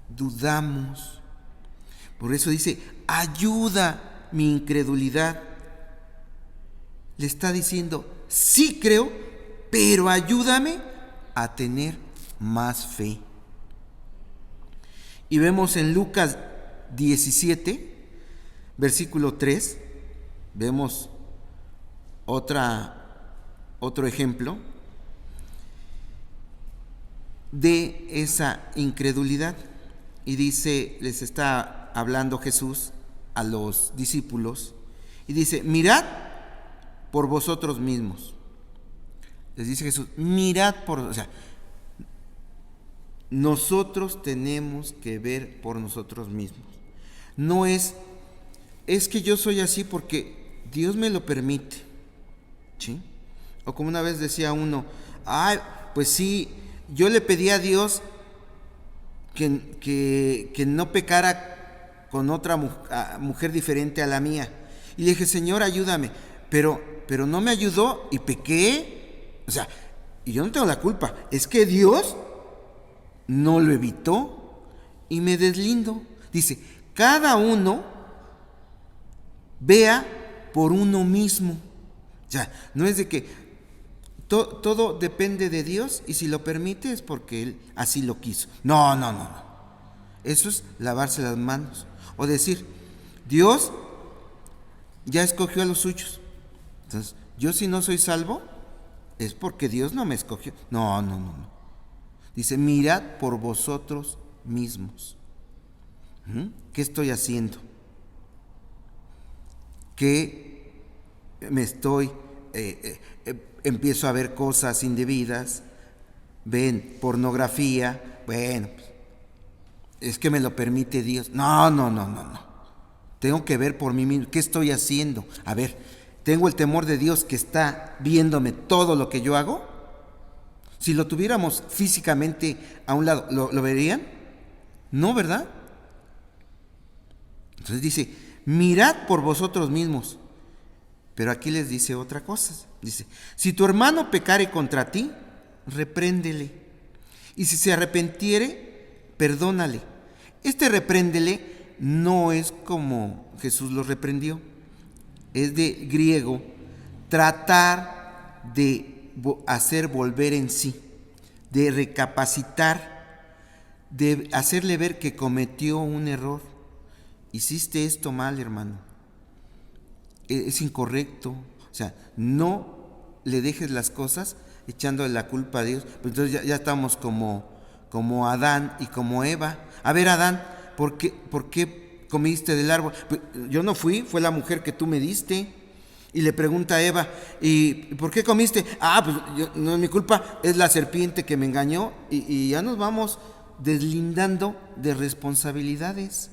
Speaker 2: Dudamos. Por eso dice, ayuda mi incredulidad. Le está diciendo, sí creo, pero ayúdame a tener más fe. Y vemos en Lucas 17, versículo 3, vemos otro ejemplo de esa incredulidad. Y dice, les está hablando Jesús a los discípulos, y dice, mirad por vosotros mismos. Les dice Jesús, mirad o sea, nosotros tenemos que ver por nosotros mismos. No es que yo soy así porque Dios me lo permite, ¿sí? O como una vez decía uno, pues sí, yo le pedí a Dios que no pecara con otra mujer diferente a la mía. Y le dije, Señor, ayúdame. Pero no me ayudó y pequé. O sea, y yo no tengo la culpa. Es que Dios no lo evitó y me deslindo. Dice, cada uno vea por uno mismo. O sea, no es de que todo depende de Dios y si lo permite es porque Él así lo quiso. No. Eso es lavarse las manos. O decir, Dios ya escogió a los suyos. Entonces, yo si no soy salvo, es porque Dios no me escogió. No. Dice, mirad por vosotros mismos. ¿Qué estoy haciendo? ¿Qué me estoy... empiezo a ver cosas indebidas, ven pornografía, bueno, es que me lo permite Dios. No. Tengo que ver por mí mismo, ¿qué estoy haciendo? A ver, ¿tengo el temor de Dios que está viéndome todo lo que yo hago? Si lo tuviéramos físicamente a un lado, ¿lo verían? No, ¿verdad? Entonces dice, mirad por vosotros mismos. Pero aquí les dice otra cosa. Dice, si tu hermano pecare contra ti, repréndele. Y si se arrepintiere, perdónale. Este repréndele no es como Jesús lo reprendió. Es de griego, tratar de hacer volver en sí, de recapacitar, de hacerle ver que cometió un error. Hiciste esto mal, hermano. Es incorrecto. O sea, no le dejes las cosas echándole la culpa a Dios. Pues entonces ya estamos como Adán y como Eva. A ver, Adán, ¿por qué comiste del árbol? Pues yo no fue la mujer que tú me diste. Y le pregunta a Eva, ¿y por qué comiste? Pues no es mi culpa, es la serpiente que me engañó. Y ya nos vamos deslindando de responsabilidades.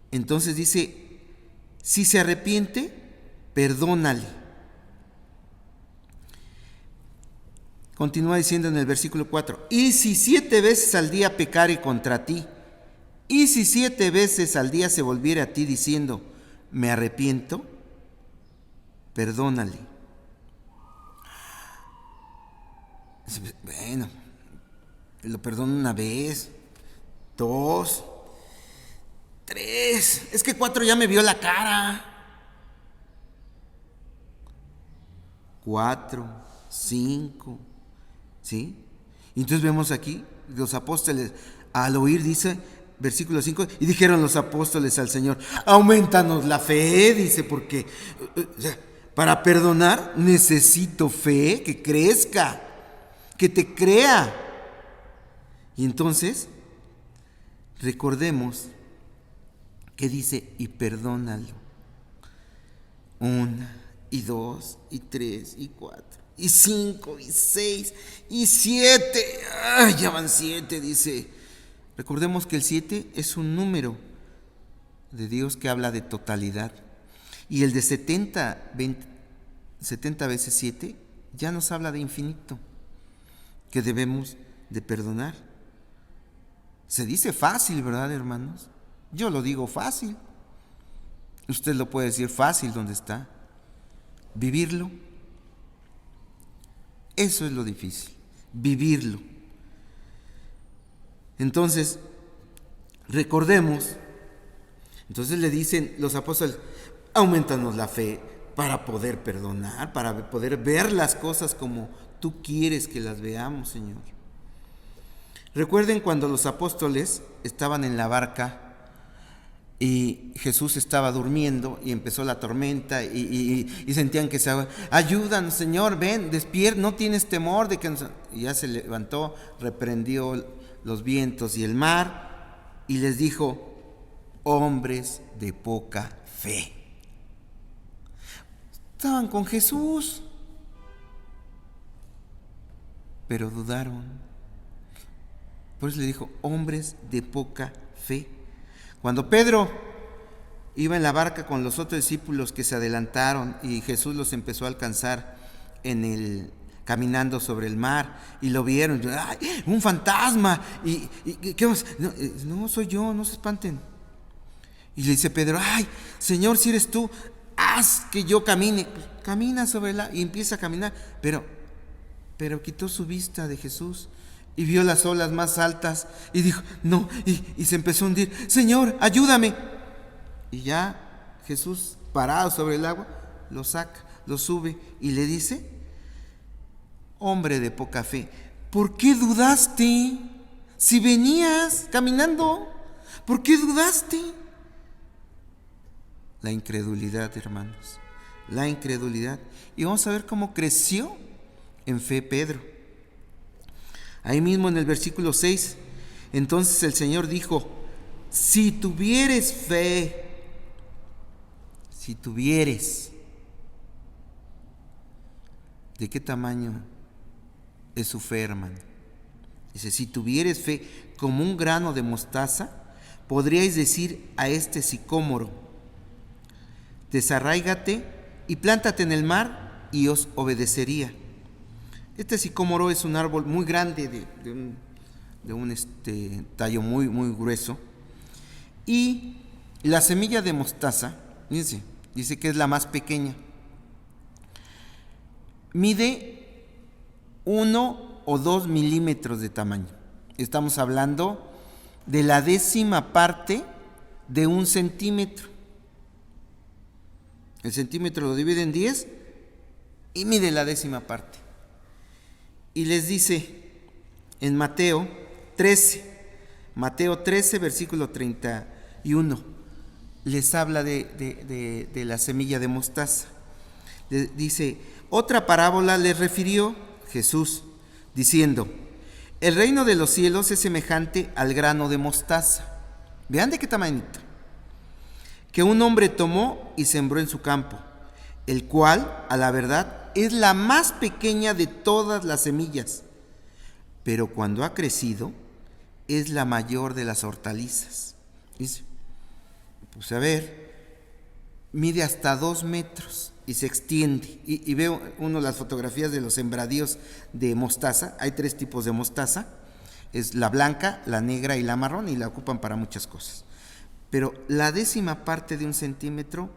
Speaker 2: Entonces dice, si se arrepiente, perdónale. Continúa diciendo en el versículo 4, y si 7 veces al día pecare contra ti, y si 7 veces al día se volviere a ti diciendo, me arrepiento, perdónale. Bueno, lo perdono una vez, 2, 3, es que 4 ya me vio la cara. 4, 5, ¿sí? Y entonces vemos aquí, los apóstoles, al oír, dice, versículo 5, y dijeron los apóstoles al Señor, aumentanos la fe, dice, porque para perdonar necesito fe, que crezca, que te crea. Y entonces, recordemos que dice, y perdónalo. 1, y 2, y 3, y 4, y 5, y 6, y 7. Ya van 7, dice. Recordemos que el 7 es un número de Dios que habla de totalidad. Y el de 70 veces 7 ya nos habla de infinito, que debemos de perdonar. Se dice fácil, ¿verdad, hermanos? Yo lo digo fácil. Usted lo puede decir fácil donde está. Vivirlo, eso es lo difícil, vivirlo. Entonces, recordemos, entonces le dicen los apóstoles, aumentanos la fe para poder perdonar, para poder ver las cosas como tú quieres que las veamos, Señor. Recuerden cuando los apóstoles estaban en la barca y Jesús estaba durmiendo y empezó la tormenta y sentían que se ahogaban. Ayúdanos, Señor, ven, despierta, no tienes temor de que nos... Y ya se levantó, reprendió los vientos y el mar y les dijo, hombres de poca fe. Estaban con Jesús, pero dudaron. Por eso le dijo, hombres de poca fe. Cuando Pedro iba en la barca con los otros discípulos que se adelantaron y Jesús los empezó a alcanzar caminando sobre el mar y lo vieron, ¡ay, un fantasma! ¿Y qué más? No, soy yo, no se espanten. Y le dice Pedro, ¡ay, Señor, si eres tú, haz que yo camine! Pues, camina sobre el agua y empieza a caminar, pero quitó su vista de Jesús y vio las olas más altas y dijo, no, y se empezó a hundir. Señor, ayúdame. Y ya Jesús, parado sobre el agua, lo saca, lo sube y le dice, hombre de poca fe, ¿por qué dudaste? Si venías caminando, ¿por qué dudaste? La incredulidad, hermanos, la incredulidad. Y vamos a ver cómo creció en fe Pedro. Ahí mismo en el versículo 6, entonces el Señor dijo, si tuvieres fe, si tuvieres, ¿de qué tamaño es su fe, hermano? Dice, si tuvieres fe como un grano de mostaza, podríais decir a este sicómoro, desarráigate y plántate en el mar y os obedecería. Este sicómoro es un árbol muy grande de un tallo muy, muy grueso. Y la semilla de mostaza, dice que es la más pequeña. Mide 1 o 2 milímetros de tamaño. Estamos hablando de la 10ª parte de 1 centímetro. El centímetro lo divide en 10 y mide la 10ª parte. Y les dice en Mateo 13, versículo 31, les habla de la semilla de mostaza. Dice, otra parábola les refirió Jesús, diciendo, el reino de los cielos es semejante al grano de mostaza. Vean de qué tamañito. Que un hombre tomó y sembró en su campo, el cual, a la verdad, es la más pequeña de todas las semillas, pero cuando ha crecido, es la mayor de las hortalizas. Dice, pues a ver, mide hasta 2 metros y se extiende. Y veo las fotografías de los sembradíos de mostaza. Hay 3 tipos de mostaza, es la blanca, la negra y la marrón, y la ocupan para muchas cosas. Pero la 10ª parte de 1 centímetro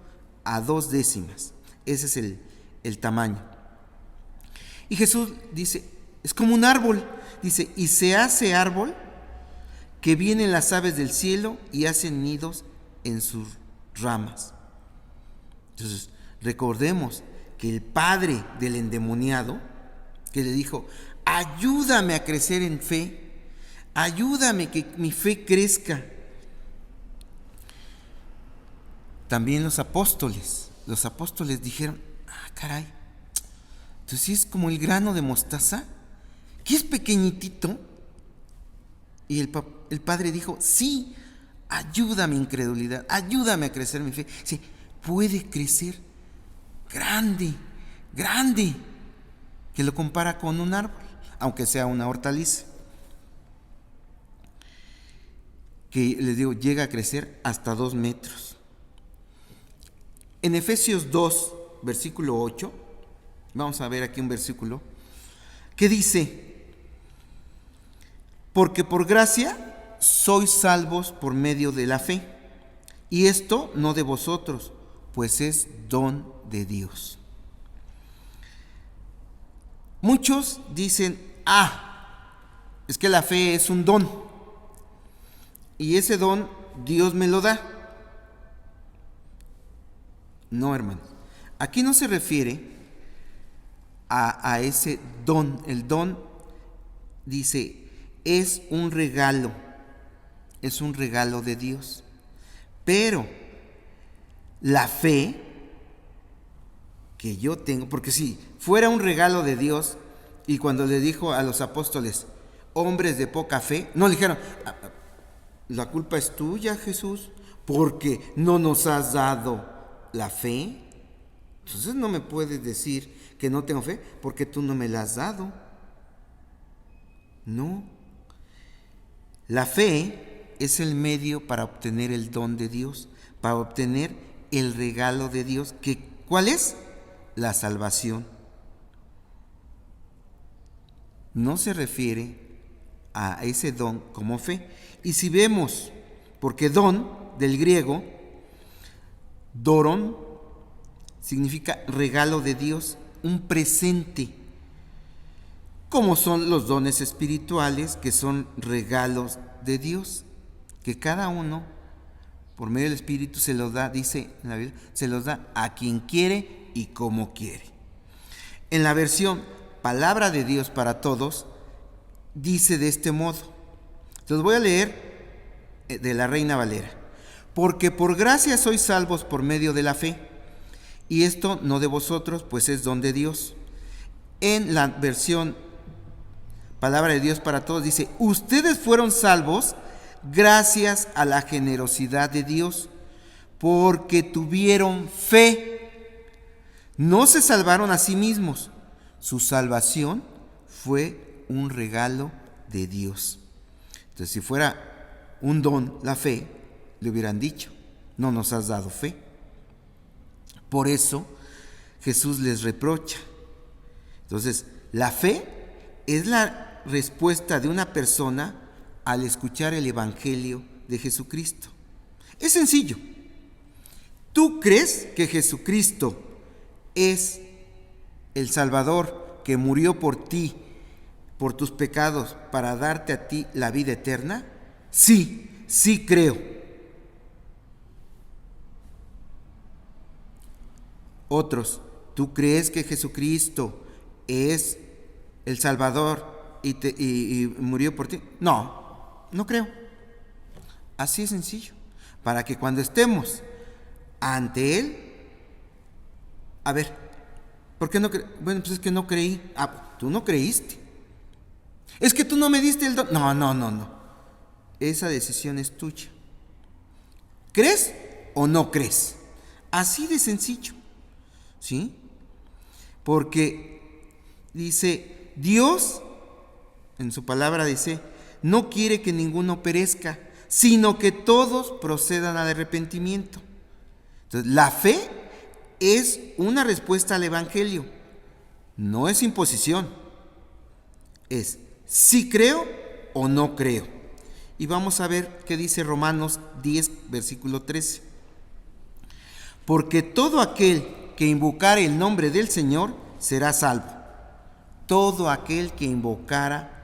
Speaker 2: a 2 décimas, ese es el tamaño. Y Jesús dice, es como un árbol, dice, y se hace árbol que vienen las aves del cielo y hacen nidos en sus ramas. Entonces, recordemos que el padre del endemoniado, que le dijo, ayúdame a crecer en fe, ayúdame que mi fe crezca. También los apóstoles dijeron, caray, entonces sí es como el grano de mostaza, que es pequeñitito. Y el padre dijo, sí, ayúdame incredulidad, ayúdame a crecer mi fe. Sí, puede crecer grande, que lo compara con un árbol, aunque sea una hortaliza. que les digo, llega a crecer hasta 2 metros. En Efesios 2, versículo 8, vamos a ver aquí un versículo que dice: porque por gracia sois salvos por medio de la fe, y esto no de vosotros, pues es don de Dios. Muchos dicen: es que la fe es un don, y ese don Dios me lo da. No, hermanos, aquí no se refiere a ese don. El don, dice, es un regalo de Dios. Pero la fe que yo tengo, porque si fuera un regalo de Dios, y cuando le dijo a los apóstoles, hombres de poca fe, no le dijeron: la culpa es tuya, Jesús, porque no nos has dado la fe. Entonces no me puedes decir que no tengo fe porque tú no me la has dado. No. La fe es el medio para obtener el don de Dios, para obtener el regalo de Dios, que ¿cuál es? La salvación. No se refiere a ese don como fe. Y si vemos, porque don del griego, doron, significa regalo de Dios, un presente, como son los dones espirituales, que son regalos de Dios, que cada uno, por medio del Espíritu, se los da, dice en la Biblia, se los da a quien quiere y como quiere. En la versión Palabra de Dios para Todos, dice de este modo. Los voy a leer de la Reina Valera. Porque por gracia sois salvos por medio de la fe, y esto no de vosotros, pues es don de Dios. En la versión Palabra de Dios para Todos dice: ustedes fueron salvos gracias a la generosidad de Dios, porque tuvieron fe. No se salvaron a sí mismos. Su salvación fue un regalo de Dios. Entonces, si fuera un don, la fe, le hubieran dicho: no nos has dado fe. Por eso Jesús les reprocha. Entonces, la fe es la respuesta de una persona al escuchar el Evangelio de Jesucristo. Es sencillo. ¿Tú crees que Jesucristo es el Salvador que murió por ti, por tus pecados, para darte a ti la vida eterna? Sí, sí creo. Otros: ¿tú crees que Jesucristo es el Salvador y murió por ti? No, no creo. Así es sencillo. Para que cuando estemos ante Él, a ver, ¿por qué no creí? Bueno, pues es que no creí. Tú no creíste. Es que tú no me diste el don. No. Esa decisión es tuya. ¿Crees o no crees? Así de sencillo. ¿Sí? Porque dice, Dios, en su palabra dice, no quiere que ninguno perezca, sino que todos procedan al arrepentimiento. Entonces, la fe es una respuesta al Evangelio. No es imposición. Es si creo o no creo. Y vamos a ver qué dice Romanos 10, versículo 13. Porque todo aquel que invocare el nombre del Señor será salvo. Todo aquel que invocara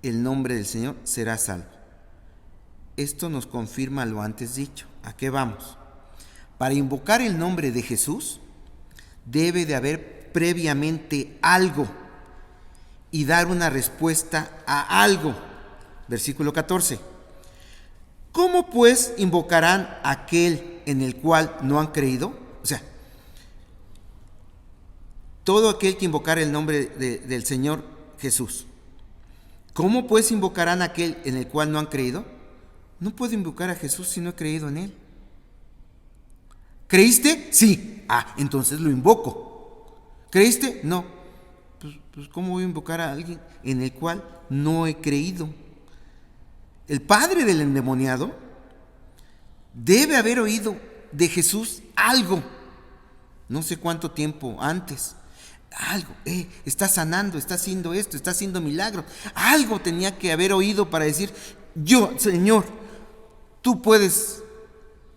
Speaker 2: el nombre del Señor será salvo. Esto nos confirma lo antes dicho. ¿A qué vamos? Para invocar el nombre de Jesús debe de haber previamente algo y dar una respuesta a algo. Versículo 14. ¿Cómo pues invocarán aquel en el cual no han creído? O sea, todo aquel que invocara el nombre del Señor Jesús. ¿Cómo pues invocarán aquel en el cual no han creído? No puedo invocar a Jesús si no he creído en Él. ¿Creíste? Sí. Entonces lo invoco. ¿Creíste? No. Pues ¿cómo voy a invocar a alguien en el cual no he creído? el padre del endemoniado, debe haber oído de Jesús algo, no sé cuánto tiempo antes. Algo, está sanando, está haciendo esto, está haciendo milagros. Algo tenía que haber oído para decir: yo, Señor, tú puedes,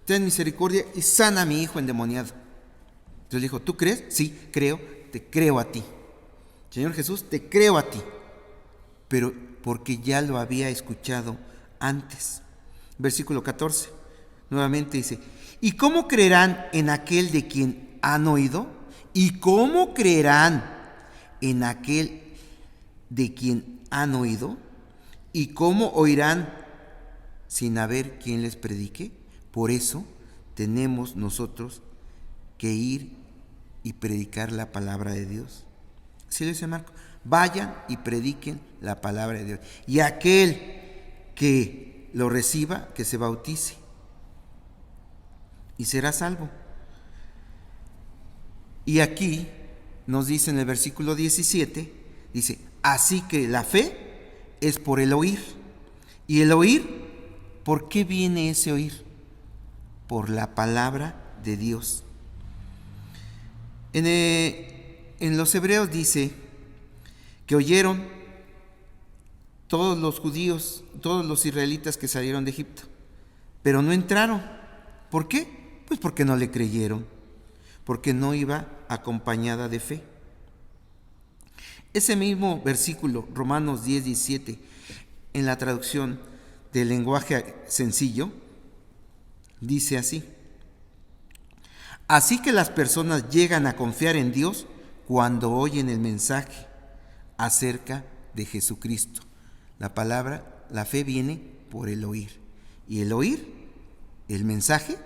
Speaker 2: ten misericordia y sana a mi hijo endemoniado. Entonces le dijo: ¿tú crees? Sí, creo, te creo a ti. Señor Jesús, te creo a ti. Pero porque ya lo había escuchado antes. Versículo 14, nuevamente dice: ¿y cómo creerán en aquel de quien han oído? ¿Y cómo creerán en aquel de quien han oído? ¿Y cómo oirán sin haber quien les predique? Por eso tenemos nosotros que ir y predicar la palabra de Dios. Así lo dice Marcos: vayan y prediquen la palabra de Dios. Y aquel que lo reciba, que se bautice y será salvo. Y aquí nos dice en el versículo 17, dice: así que la fe es por el oír. Y el oír, ¿por qué viene ese oír? Por la palabra de Dios. En los Hebreos dice que oyeron todos los judíos, todos los israelitas que salieron de Egipto, pero no entraron. ¿Por qué? Pues porque no le creyeron, porque no iba acompañada de fe. Ese mismo versículo, Romanos 10, 17, en la traducción del lenguaje sencillo, dice así: así que las personas llegan a confiar en Dios cuando oyen el mensaje acerca de Jesucristo. La fe viene por el oír. Y el oír, el mensaje,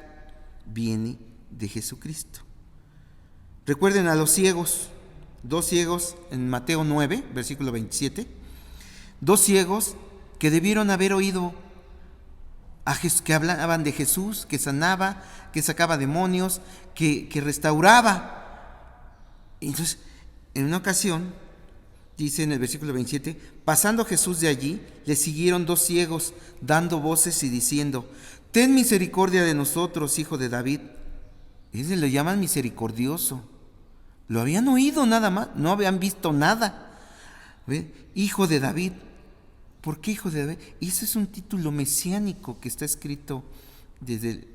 Speaker 2: viene de Jesucristo. Recuerden a los ciegos, 2 ciegos en Mateo 9, versículo 27, 2 ciegos que debieron haber oído a Jesús, que hablaban de Jesús, que sanaba, que sacaba demonios, que restauraba. Entonces, en una ocasión, dice en el versículo 27, pasando Jesús de allí, le siguieron 2 ciegos, dando voces y diciendo: ten misericordia de nosotros, hijo de David. Ellos le llaman misericordioso. Lo habían oído nada más, no habían visto nada. ¿Ve? Hijo de David. ¿Por qué hijo de David? Y ese es un título mesiánico que está escrito desde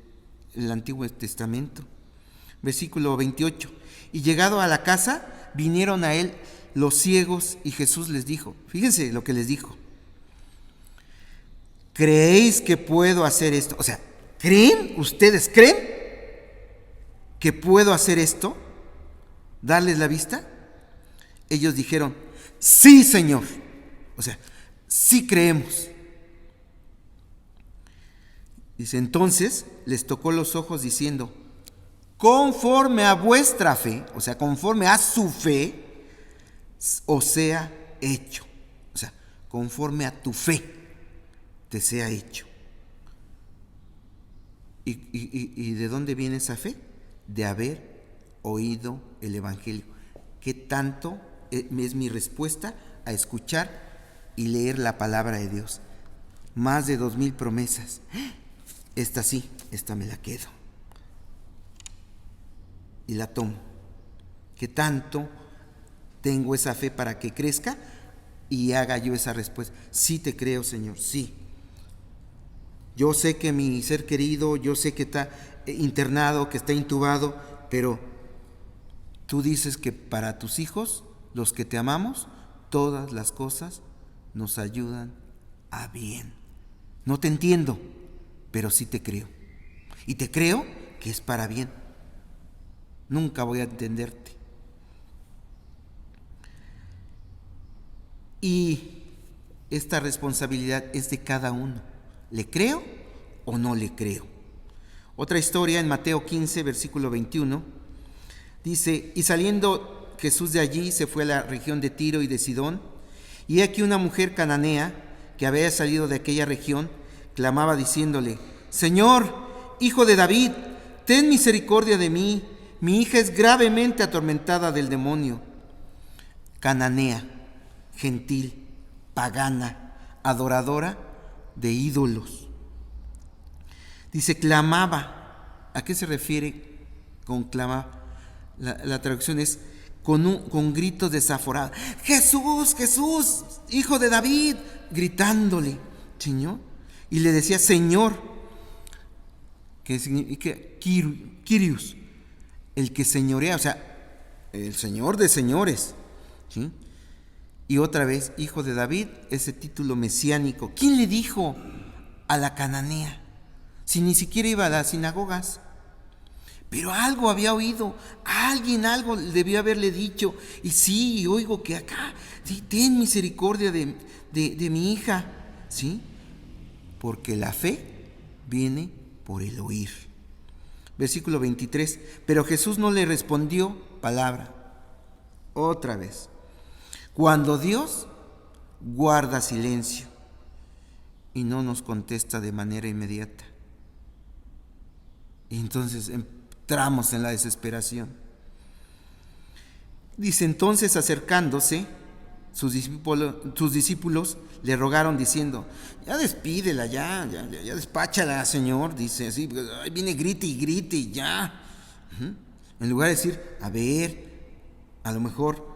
Speaker 2: el Antiguo Testamento. Versículo 28. Y llegado a la casa, vinieron a él los ciegos y Jesús les dijo, fíjense lo que les dijo: ¿creéis que puedo hacer esto? O sea, ¿creen? ¿Ustedes creen que puedo hacer esto? ¿Darles la vista? Ellos dijeron: sí, Señor. O sea, sí creemos. Dice: entonces les tocó los ojos diciendo: conforme a vuestra fe, o sea, conforme a su fe, os sea hecho. O sea, conforme a tu fe te sea hecho. ¿Y de dónde viene esa fe? De haber oído el Evangelio. ¿Qué tanto es mi respuesta a escuchar y leer la palabra de Dios? Más de 2,000 promesas. Esta sí, esta me la quedo y la tomo. ¿Qué tanto tengo esa fe para que crezca y haga yo esa respuesta? Sí te creo, Señor, sí. Yo sé que mi ser querido, yo sé que está internado, que está intubado, pero tú dices que para tus hijos, los que te amamos, todas las cosas nos ayudan a bien. No te entiendo, pero sí te creo. Y te creo que es para bien. Nunca voy a entenderte. Y esta responsabilidad es de cada uno. ¿Le creo o no le creo? Otra historia en Mateo 15, versículo 21, dice: y saliendo Jesús de allí se fue a la región de Tiro y de Sidón, y he aquí una mujer cananea que había salido de aquella región, clamaba diciéndole: Señor, hijo de David, ten misericordia de mí, mi hija es gravemente atormentada del demonio. Cananea, gentil, pagana, adoradora de ídolos. Dice, clamaba. ¿A qué se refiere con clamaba? La traducción es con gritos desaforados. Jesús, Jesús, hijo de David, gritándole, Señor. Y le decía, Señor, que significa Kyrios, el que señorea, o sea, el Señor de señores, ¿sí? Y otra vez, hijo de David, ese título mesiánico. ¿Quién le dijo a la cananea? Si ni siquiera iba a las sinagogas. Pero algo había oído, alguien algo debió haberle dicho. Y sí, oigo que acá, sí, ten misericordia de mi hija, ¿sí? Porque la fe viene por el oír. Versículo 23, pero Jesús no le respondió palabra. Otra vez, cuando Dios guarda silencio y no nos contesta de manera inmediata, y entonces entramos en la desesperación. Dice, entonces acercándose, sus discípulos le rogaron diciendo, ya despídela, ya despáchala, Señor. Dice así, ay, viene grite y ya. En lugar de decir, a ver, a lo mejor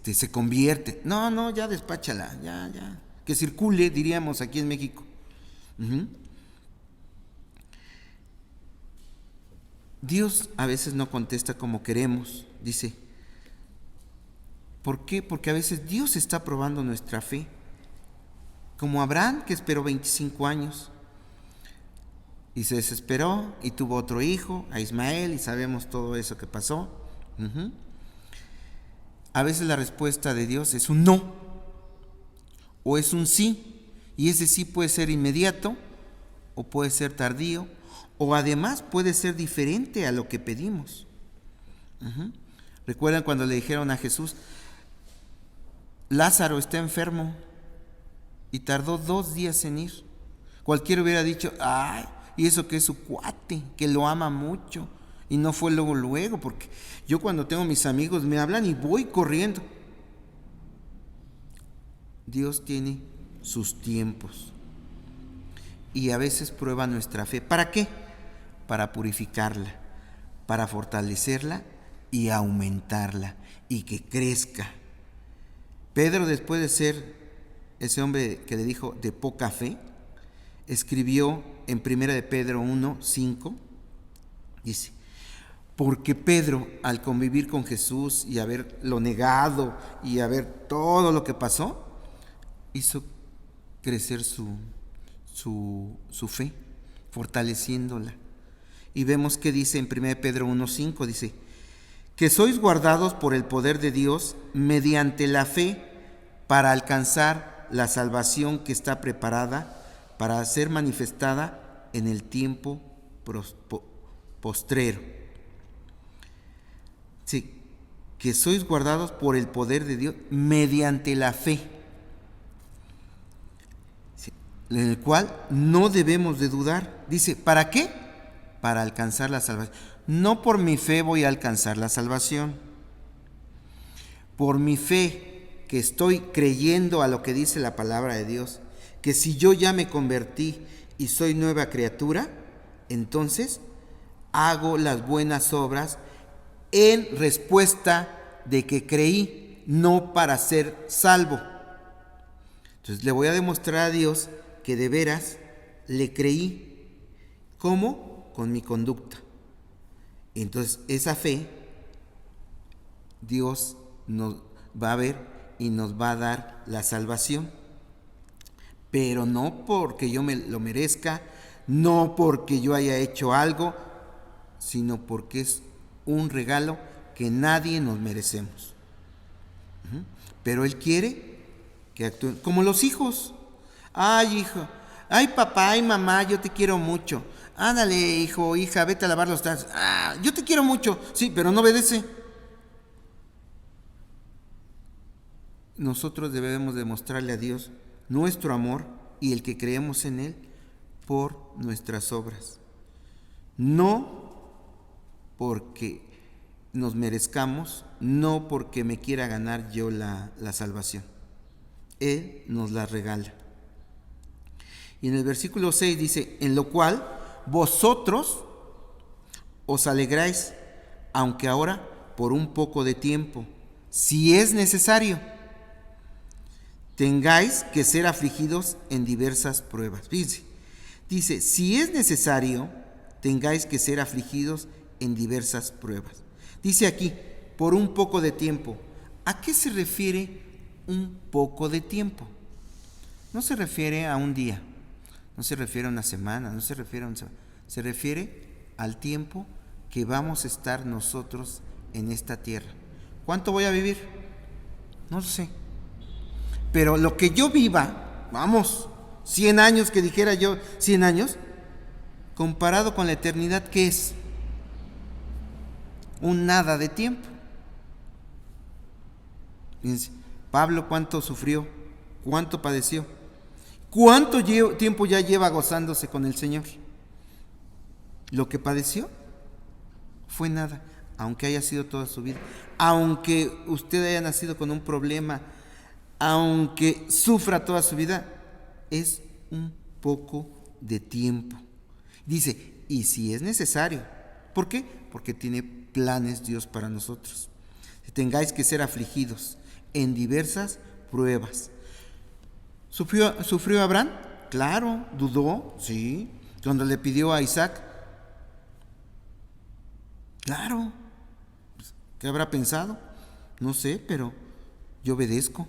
Speaker 2: se convierte. No, ya despáchala, ya. Que circule, diríamos aquí en México. Dios a veces no contesta como queremos, dice. ¿Por qué? Porque a veces Dios está probando nuestra fe. Como Abraham, que esperó 25 años y se desesperó y tuvo otro hijo, a Ismael, y sabemos todo eso que pasó. A veces la respuesta de Dios es un no o es un sí, y ese sí puede ser inmediato o puede ser tardío, o además puede ser diferente a lo que pedimos. ¿Recuerdan cuando le dijeron a Jesús, Lázaro está enfermo, y tardó 2 días en ir? Cualquiera hubiera dicho, ay, y eso que es su cuate, que lo ama mucho, y no fue luego, porque yo cuando tengo mis amigos me hablan y voy corriendo. Dios tiene sus tiempos y a veces prueba nuestra fe. ¿Para qué? Para purificarla, para fortalecerla y aumentarla y que crezca. Pedro, después de ser ese hombre que le dijo de poca fe, escribió en 1 de Pedro 1:5, dice, porque Pedro, al convivir con Jesús y haberlo negado y haber todo lo que pasó, hizo crecer su fe, fortaleciéndola. Y vemos que dice en 1 Pedro 1:5, dice, que sois guardados por el poder de Dios mediante la fe para alcanzar la salvación que está preparada para ser manifestada en el tiempo postrero. Sí, que sois guardados por el poder de Dios mediante la fe, sí, en el cual no debemos de dudar. Dice, ¿para qué? Para alcanzar la salvación. No por mi fe voy a alcanzar la salvación. Por mi fe, que estoy creyendo a lo que dice la palabra de Dios, que si yo ya me convertí y soy nueva criatura, entonces hago las buenas obras en respuesta de que creí, no para ser salvo. Entonces le voy a demostrar a Dios que de veras le creí. ¿Cómo? Con mi conducta. Entonces esa fe Dios nos va a ver y nos va a dar la salvación, pero no porque yo me lo merezca, no porque yo haya hecho algo, sino porque es un regalo que nadie nos merecemos. Pero Él quiere que actúen como los hijos. Ay, hijo, ay, papá, ay, mamá, yo te quiero mucho. Ándale, hijo, hija, vete a lavar los trastes. Ah, yo te quiero mucho. Sí, pero no obedece. Nosotros debemos demostrarle a Dios nuestro amor y el que creemos en Él por nuestras obras. No porque nos merezcamos, no porque me quiera ganar yo la salvación. Él nos la regala. Y en el versículo 6 dice, en lo cual vosotros os alegráis, aunque ahora por un poco de tiempo, si es necesario, tengáis que ser afligidos en diversas pruebas. Fíjense, dice, si es necesario, tengáis que ser afligidos en diversas pruebas. Dice aquí, por un poco de tiempo. ¿A qué se refiere un poco de tiempo? No se refiere a un día, no se refiere a una semana, no se refiere a se refiere al tiempo que vamos a estar nosotros en esta tierra. ¿Cuánto voy a vivir? No lo sé. Pero lo que yo viva, vamos, 100 años, que dijera yo 100 años, comparado con la eternidad, ¿qué es? Un nada de tiempo. Fíjense, Pablo cuánto sufrió, cuánto padeció, cuánto tiempo ya lleva gozándose con el Señor. Lo que padeció fue nada, aunque haya sido toda su vida, aunque usted haya nacido con un problema, aunque sufra toda su vida, es un poco de tiempo. Dice, y si es necesario. ¿Por qué? Porque tiene planes Dios para nosotros. Tengáis que ser afligidos en diversas pruebas. ¿Sufrió Abraham? Claro. ¿Dudó? Sí. Cuando le pidió a Isaac, claro. ¿Qué habrá pensado? No sé, pero yo obedezco.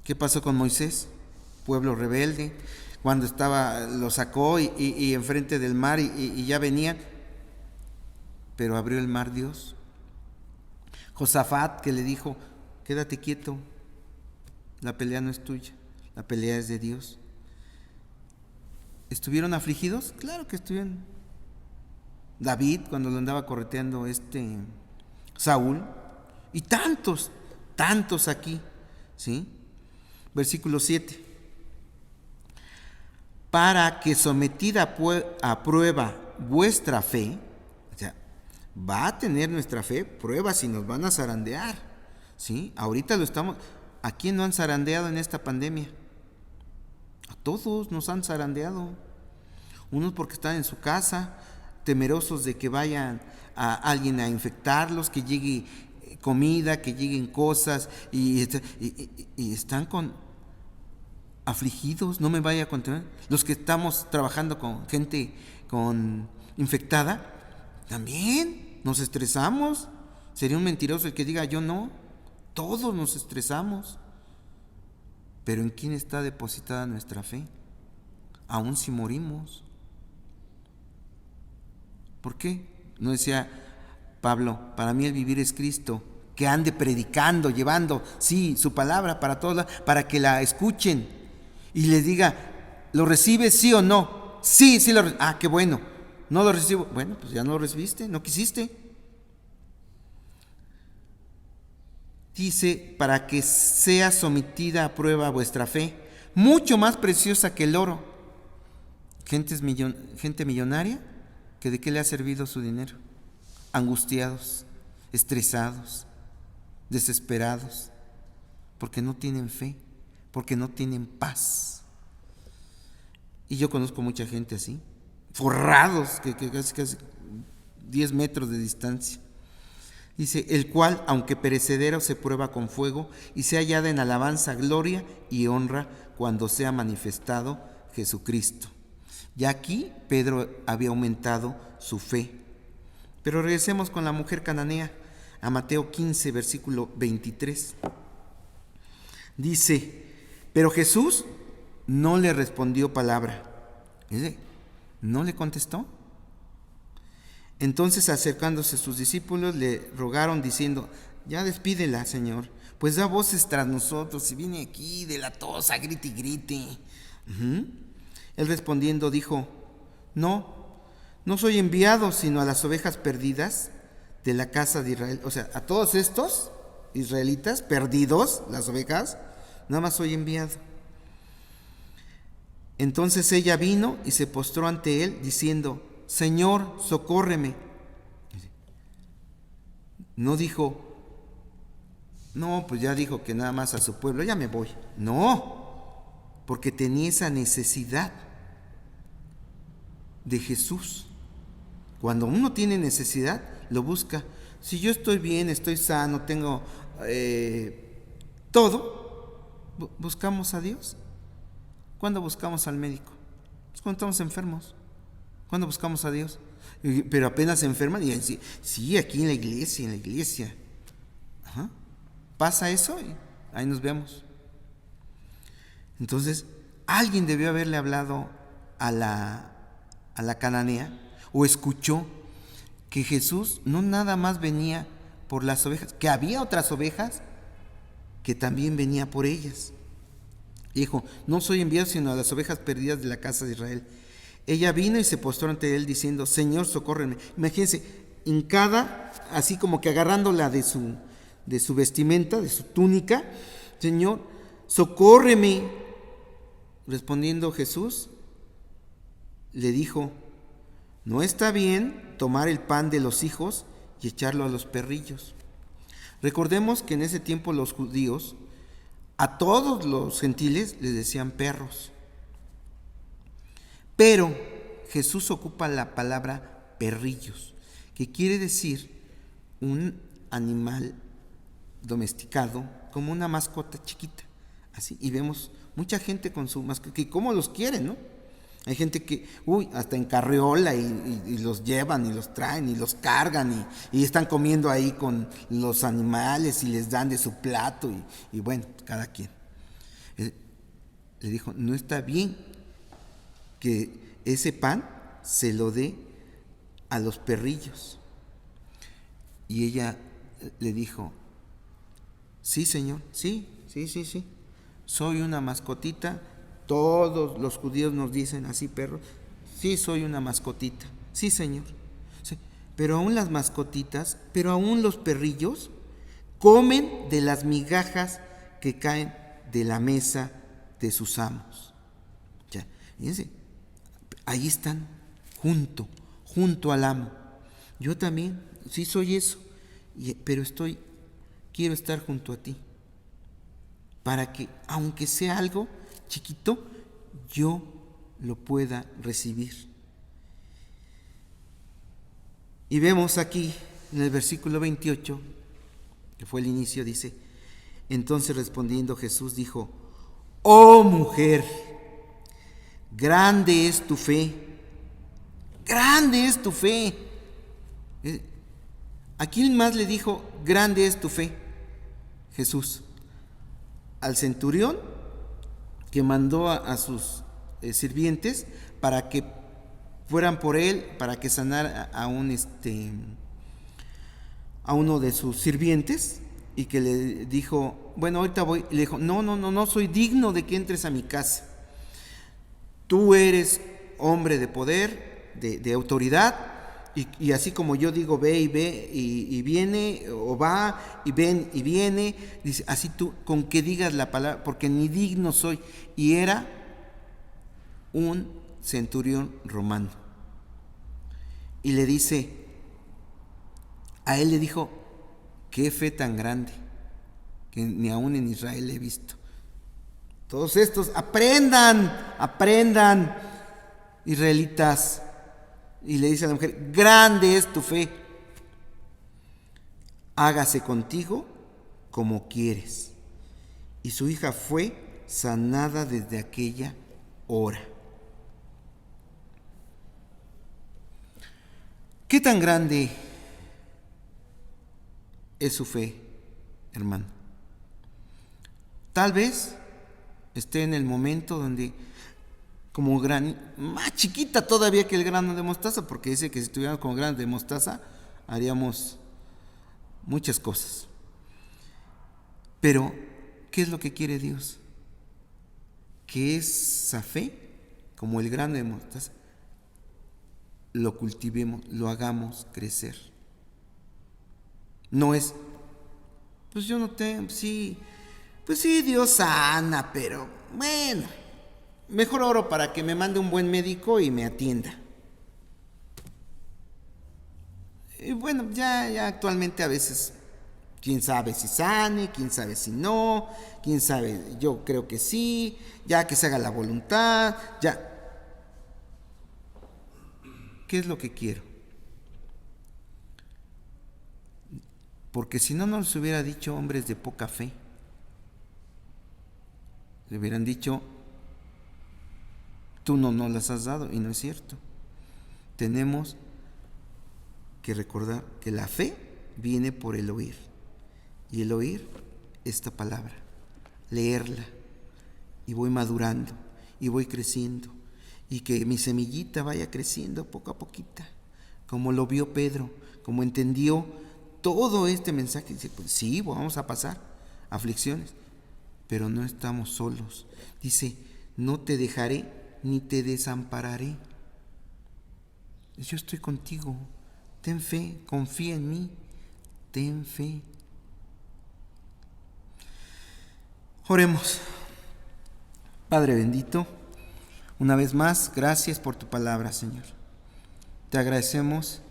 Speaker 2: ¿Qué pasó con Moisés? Pueblo rebelde. Cuando lo sacó y enfrente del mar y ya venían, pero abrió el mar Dios. Josafat, que le dijo, quédate quieto, la pelea no es tuya, la pelea es de Dios. ¿Estuvieron afligidos? Claro que estuvieron. David, cuando lo andaba correteando Saúl, y tantos aquí, ¿sí? Versículo 7. Para que sometida a prueba vuestra fe, o sea, va a tener nuestra fe pruebas y nos van a zarandear, ¿sí? Ahorita ¿a quién no han zarandeado en esta pandemia? A todos nos han zarandeado. Unos porque están en su casa, temerosos de que vayan a alguien a infectarlos, que llegue comida, que lleguen cosas, y están afligidos, no me vaya a contener. Los que estamos trabajando con gente infectada, también nos estresamos. Sería un mentiroso el que diga yo no. Todos nos estresamos. Pero ¿en quién está depositada nuestra fe? Aún si morimos. ¿Por qué? No decía Pablo, para mí el vivir es Cristo, que ande predicando, llevando, sí, su palabra para todos, para que la escuchen y les diga, ¿lo recibes sí o no? Sí, lo recibo. Ah, qué bueno. No lo recibo. Bueno, pues ya no lo recibiste, no quisiste. Dice, para que sea sometida a prueba vuestra fe, mucho más preciosa que el oro. Gente millonaria, que de qué le ha servido su dinero. Angustiados, estresados, desesperados, porque no tienen fe, porque no tienen paz. Y yo conozco mucha gente así, forrados, que casi 10 metros de distancia. Dice, el cual, aunque perecedero, se prueba con fuego y sea hallada en alabanza, gloria y honra cuando sea manifestado Jesucristo. Ya aquí Pedro había aumentado su fe. Pero regresemos con la mujer cananea a Mateo 15, versículo 23. Dice, pero Jesús no le respondió palabra. No le contestó. Entonces, acercándose sus discípulos, le rogaron diciendo, ya despídela, Señor, pues da voces tras nosotros y viene aquí de la tosa, grite y grite. Él respondiendo dijo, no soy enviado sino a las ovejas perdidas de la casa de Israel. O sea, a todos estos israelitas perdidos, las ovejas, nada más soy enviado. Entonces ella vino y se postró ante él diciendo, Señor, socórreme. No dijo, no, pues ya dijo que nada más a su pueblo, ya me voy. No, porque tenía esa necesidad de Jesús. Cuando uno tiene necesidad, lo busca. Si yo estoy bien, estoy sano, tengo todo, buscamos a Dios. ¿Cuándo buscamos al médico? Pues cuando estamos enfermos. ¿Cuándo buscamos a Dios? Pero apenas se enferman y dicen, sí, aquí en la iglesia. Ajá. Pasa eso y ahí nos vemos. Entonces, alguien debió haberle hablado a la cananea, o escuchó que Jesús no nada más venía por las ovejas, que había otras ovejas que también venía por ellas. Dijo, no soy enviado sino a las ovejas perdidas de la casa de Israel. Ella vino y se postró ante él diciendo, Señor, socórreme. Imagínense, hincada, así como que agarrándola de su vestimenta, de su túnica. Señor, socórreme. Respondiendo Jesús, le dijo, no está bien tomar el pan de los hijos y echarlo a los perrillos. Recordemos que en ese tiempo los judíos, a todos los gentiles les decían perros. Pero Jesús ocupa la palabra perrillos, que quiere decir un animal domesticado, como una mascota chiquita. Así, y vemos mucha gente con su mascota, que cómo los quieren, ¿no? Hay gente que, hasta en carriola y los llevan y los traen y los cargan y están comiendo ahí con los animales y les dan de su plato y bueno, cada quien. Le dijo, no está bien que ese pan se lo dé a los perrillos. Y ella le dijo, sí, Señor, sí. Soy una mascotita. Todos los judíos nos dicen así, perros. Sí, soy una mascotita. Sí, Señor. Sí. Pero aún las mascotitas, pero aún los perrillos comen de las migajas que caen de la mesa de sus amos. Ya, fíjense, ahí están, junto al amo. Yo también, sí soy eso, pero quiero estar junto a ti, para que, aunque sea algo chiquito, yo lo pueda recibir. Y vemos aquí en el versículo 28, que fue el inicio, dice, entonces respondiendo Jesús dijo, oh mujer, grande es tu fe. ¿A quién más le dijo, grande es tu fe? Jesús. Al centurión, que mandó a sus sirvientes para que fueran por él, para que sanara a uno de sus sirvientes, y que le dijo, bueno, ahorita voy. Le dijo, no soy digno de que entres a mi casa. Tú eres hombre de poder, de autoridad, y así como yo digo, ve y viene, o va y ven y viene, dice, así tú, con que digas la palabra, porque ni digno soy. Y era un centurión romano. Y le dice, a él le dijo, qué fe tan grande, que ni aún en Israel he visto. Todos estos, aprendan, israelitas. Y le dice a la mujer, grande es tu fe, hágase contigo como quieres. Y su hija fue sanada desde aquella hora. ¿Qué tan grande es su fe, hermano? Tal vez esté en el momento donde, como más chiquita todavía que el grano de mostaza, porque dice que si estuviéramos con grano de mostaza haríamos muchas cosas. Pero, ¿qué es lo que quiere Dios? Que esa fe, como el grano de mostaza, lo cultivemos, lo hagamos crecer. No es, pues yo no tengo, pues sí, Dios sana, pero bueno, mejor oro para que me mande un buen médico y me atienda. Y bueno, ya actualmente a veces Quién sabe si sane, quién sabe si no, quién sabe, yo creo que sí, ya que se haga la voluntad, ya. ¿Qué es lo que quiero? Porque si no nos hubiera dicho hombres de poca fe. Le hubieran dicho, tú no nos las has dado, y no es cierto. Tenemos que recordar que la fe viene por el oír, y el oír esta palabra, leerla, y voy madurando, y voy creciendo, y que mi semillita vaya creciendo poco a poquito, como lo vio Pedro, como entendió todo este mensaje. Dice, pues sí, vamos a pasar aflicciones, pero no estamos solos. Dice, no te dejaré ni te desampararé. Yo estoy contigo. Ten fe, confía en mí. Ten fe. Oremos. Padre bendito, una vez más, gracias por tu palabra, Señor. Te agradecemos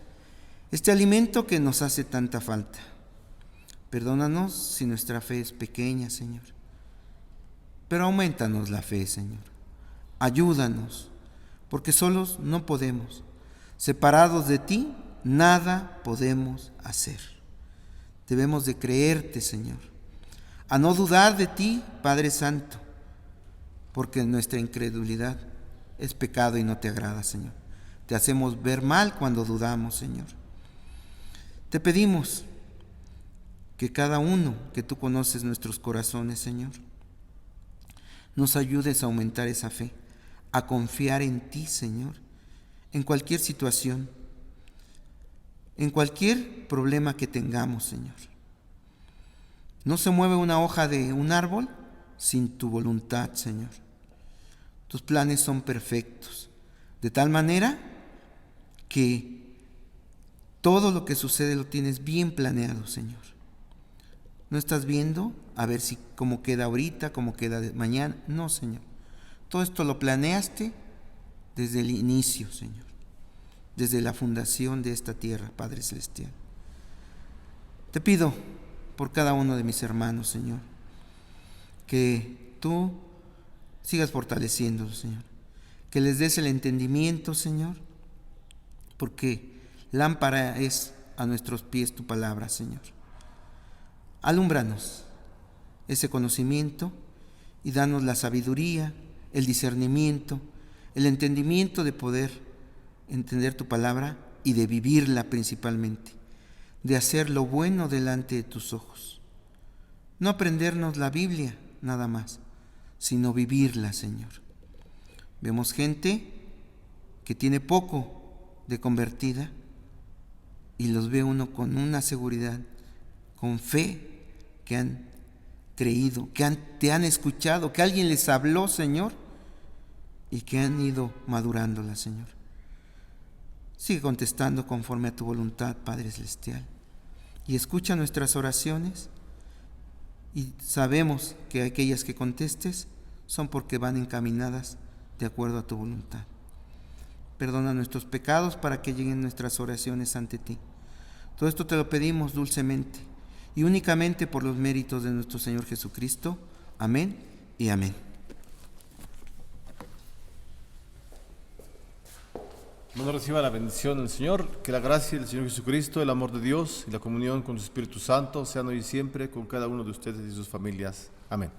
Speaker 2: este alimento que nos hace tanta falta. Perdónanos si nuestra fe es pequeña, Señor. Pero aumentanos la fe, Señor. Ayúdanos, porque solos no podemos. Separados de ti, nada podemos hacer. Debemos de creerte, Señor. A no dudar de ti, Padre Santo, porque nuestra incredulidad es pecado y no te agrada, Señor. Te hacemos ver mal cuando dudamos, Señor. Te pedimos que cada uno, que tú conoces nuestros corazones, Señor, nos ayudes a aumentar esa fe, a confiar en ti, Señor, en cualquier situación, en cualquier problema que tengamos, Señor. No se mueve una hoja de un árbol sin tu voluntad, Señor. Tus planes son perfectos, de tal manera que todo lo que sucede lo tienes bien planeado, Señor. No estás viendo a ver si cómo queda ahorita, cómo queda mañana. No, Señor. Todo esto lo planeaste desde el inicio, Señor. Desde la fundación de esta tierra, Padre Celestial. Te pido por cada uno de mis hermanos, Señor, que tú sigas fortaleciéndolos, Señor. Que les des el entendimiento, Señor, porque lámpara es a nuestros pies tu palabra, Señor. Alúmbranos ese conocimiento y danos la sabiduría, el discernimiento, el entendimiento de poder entender tu palabra y de vivirla principalmente, de hacer lo bueno delante de tus ojos. No aprendernos la Biblia nada más, sino vivirla, Señor. Vemos gente que tiene poco de convertida y los ve uno con una seguridad, con fe, que han creído, que te han escuchado, que alguien les habló, Señor, y que han ido madurándola, Señor. Sigue contestando conforme a tu voluntad, Padre Celestial, y escucha nuestras oraciones, y sabemos que aquellas que contestes son porque van encaminadas de acuerdo a tu voluntad. Perdona nuestros pecados para que lleguen nuestras oraciones ante ti. Todo esto te lo pedimos dulcemente y únicamente por los méritos de nuestro Señor Jesucristo. Amén y amén.
Speaker 1: Bueno, reciba la bendición del Señor, que la gracia del Señor Jesucristo, el amor de Dios y la comunión con su Espíritu Santo sean hoy y siempre con cada uno de ustedes y sus familias. Amén.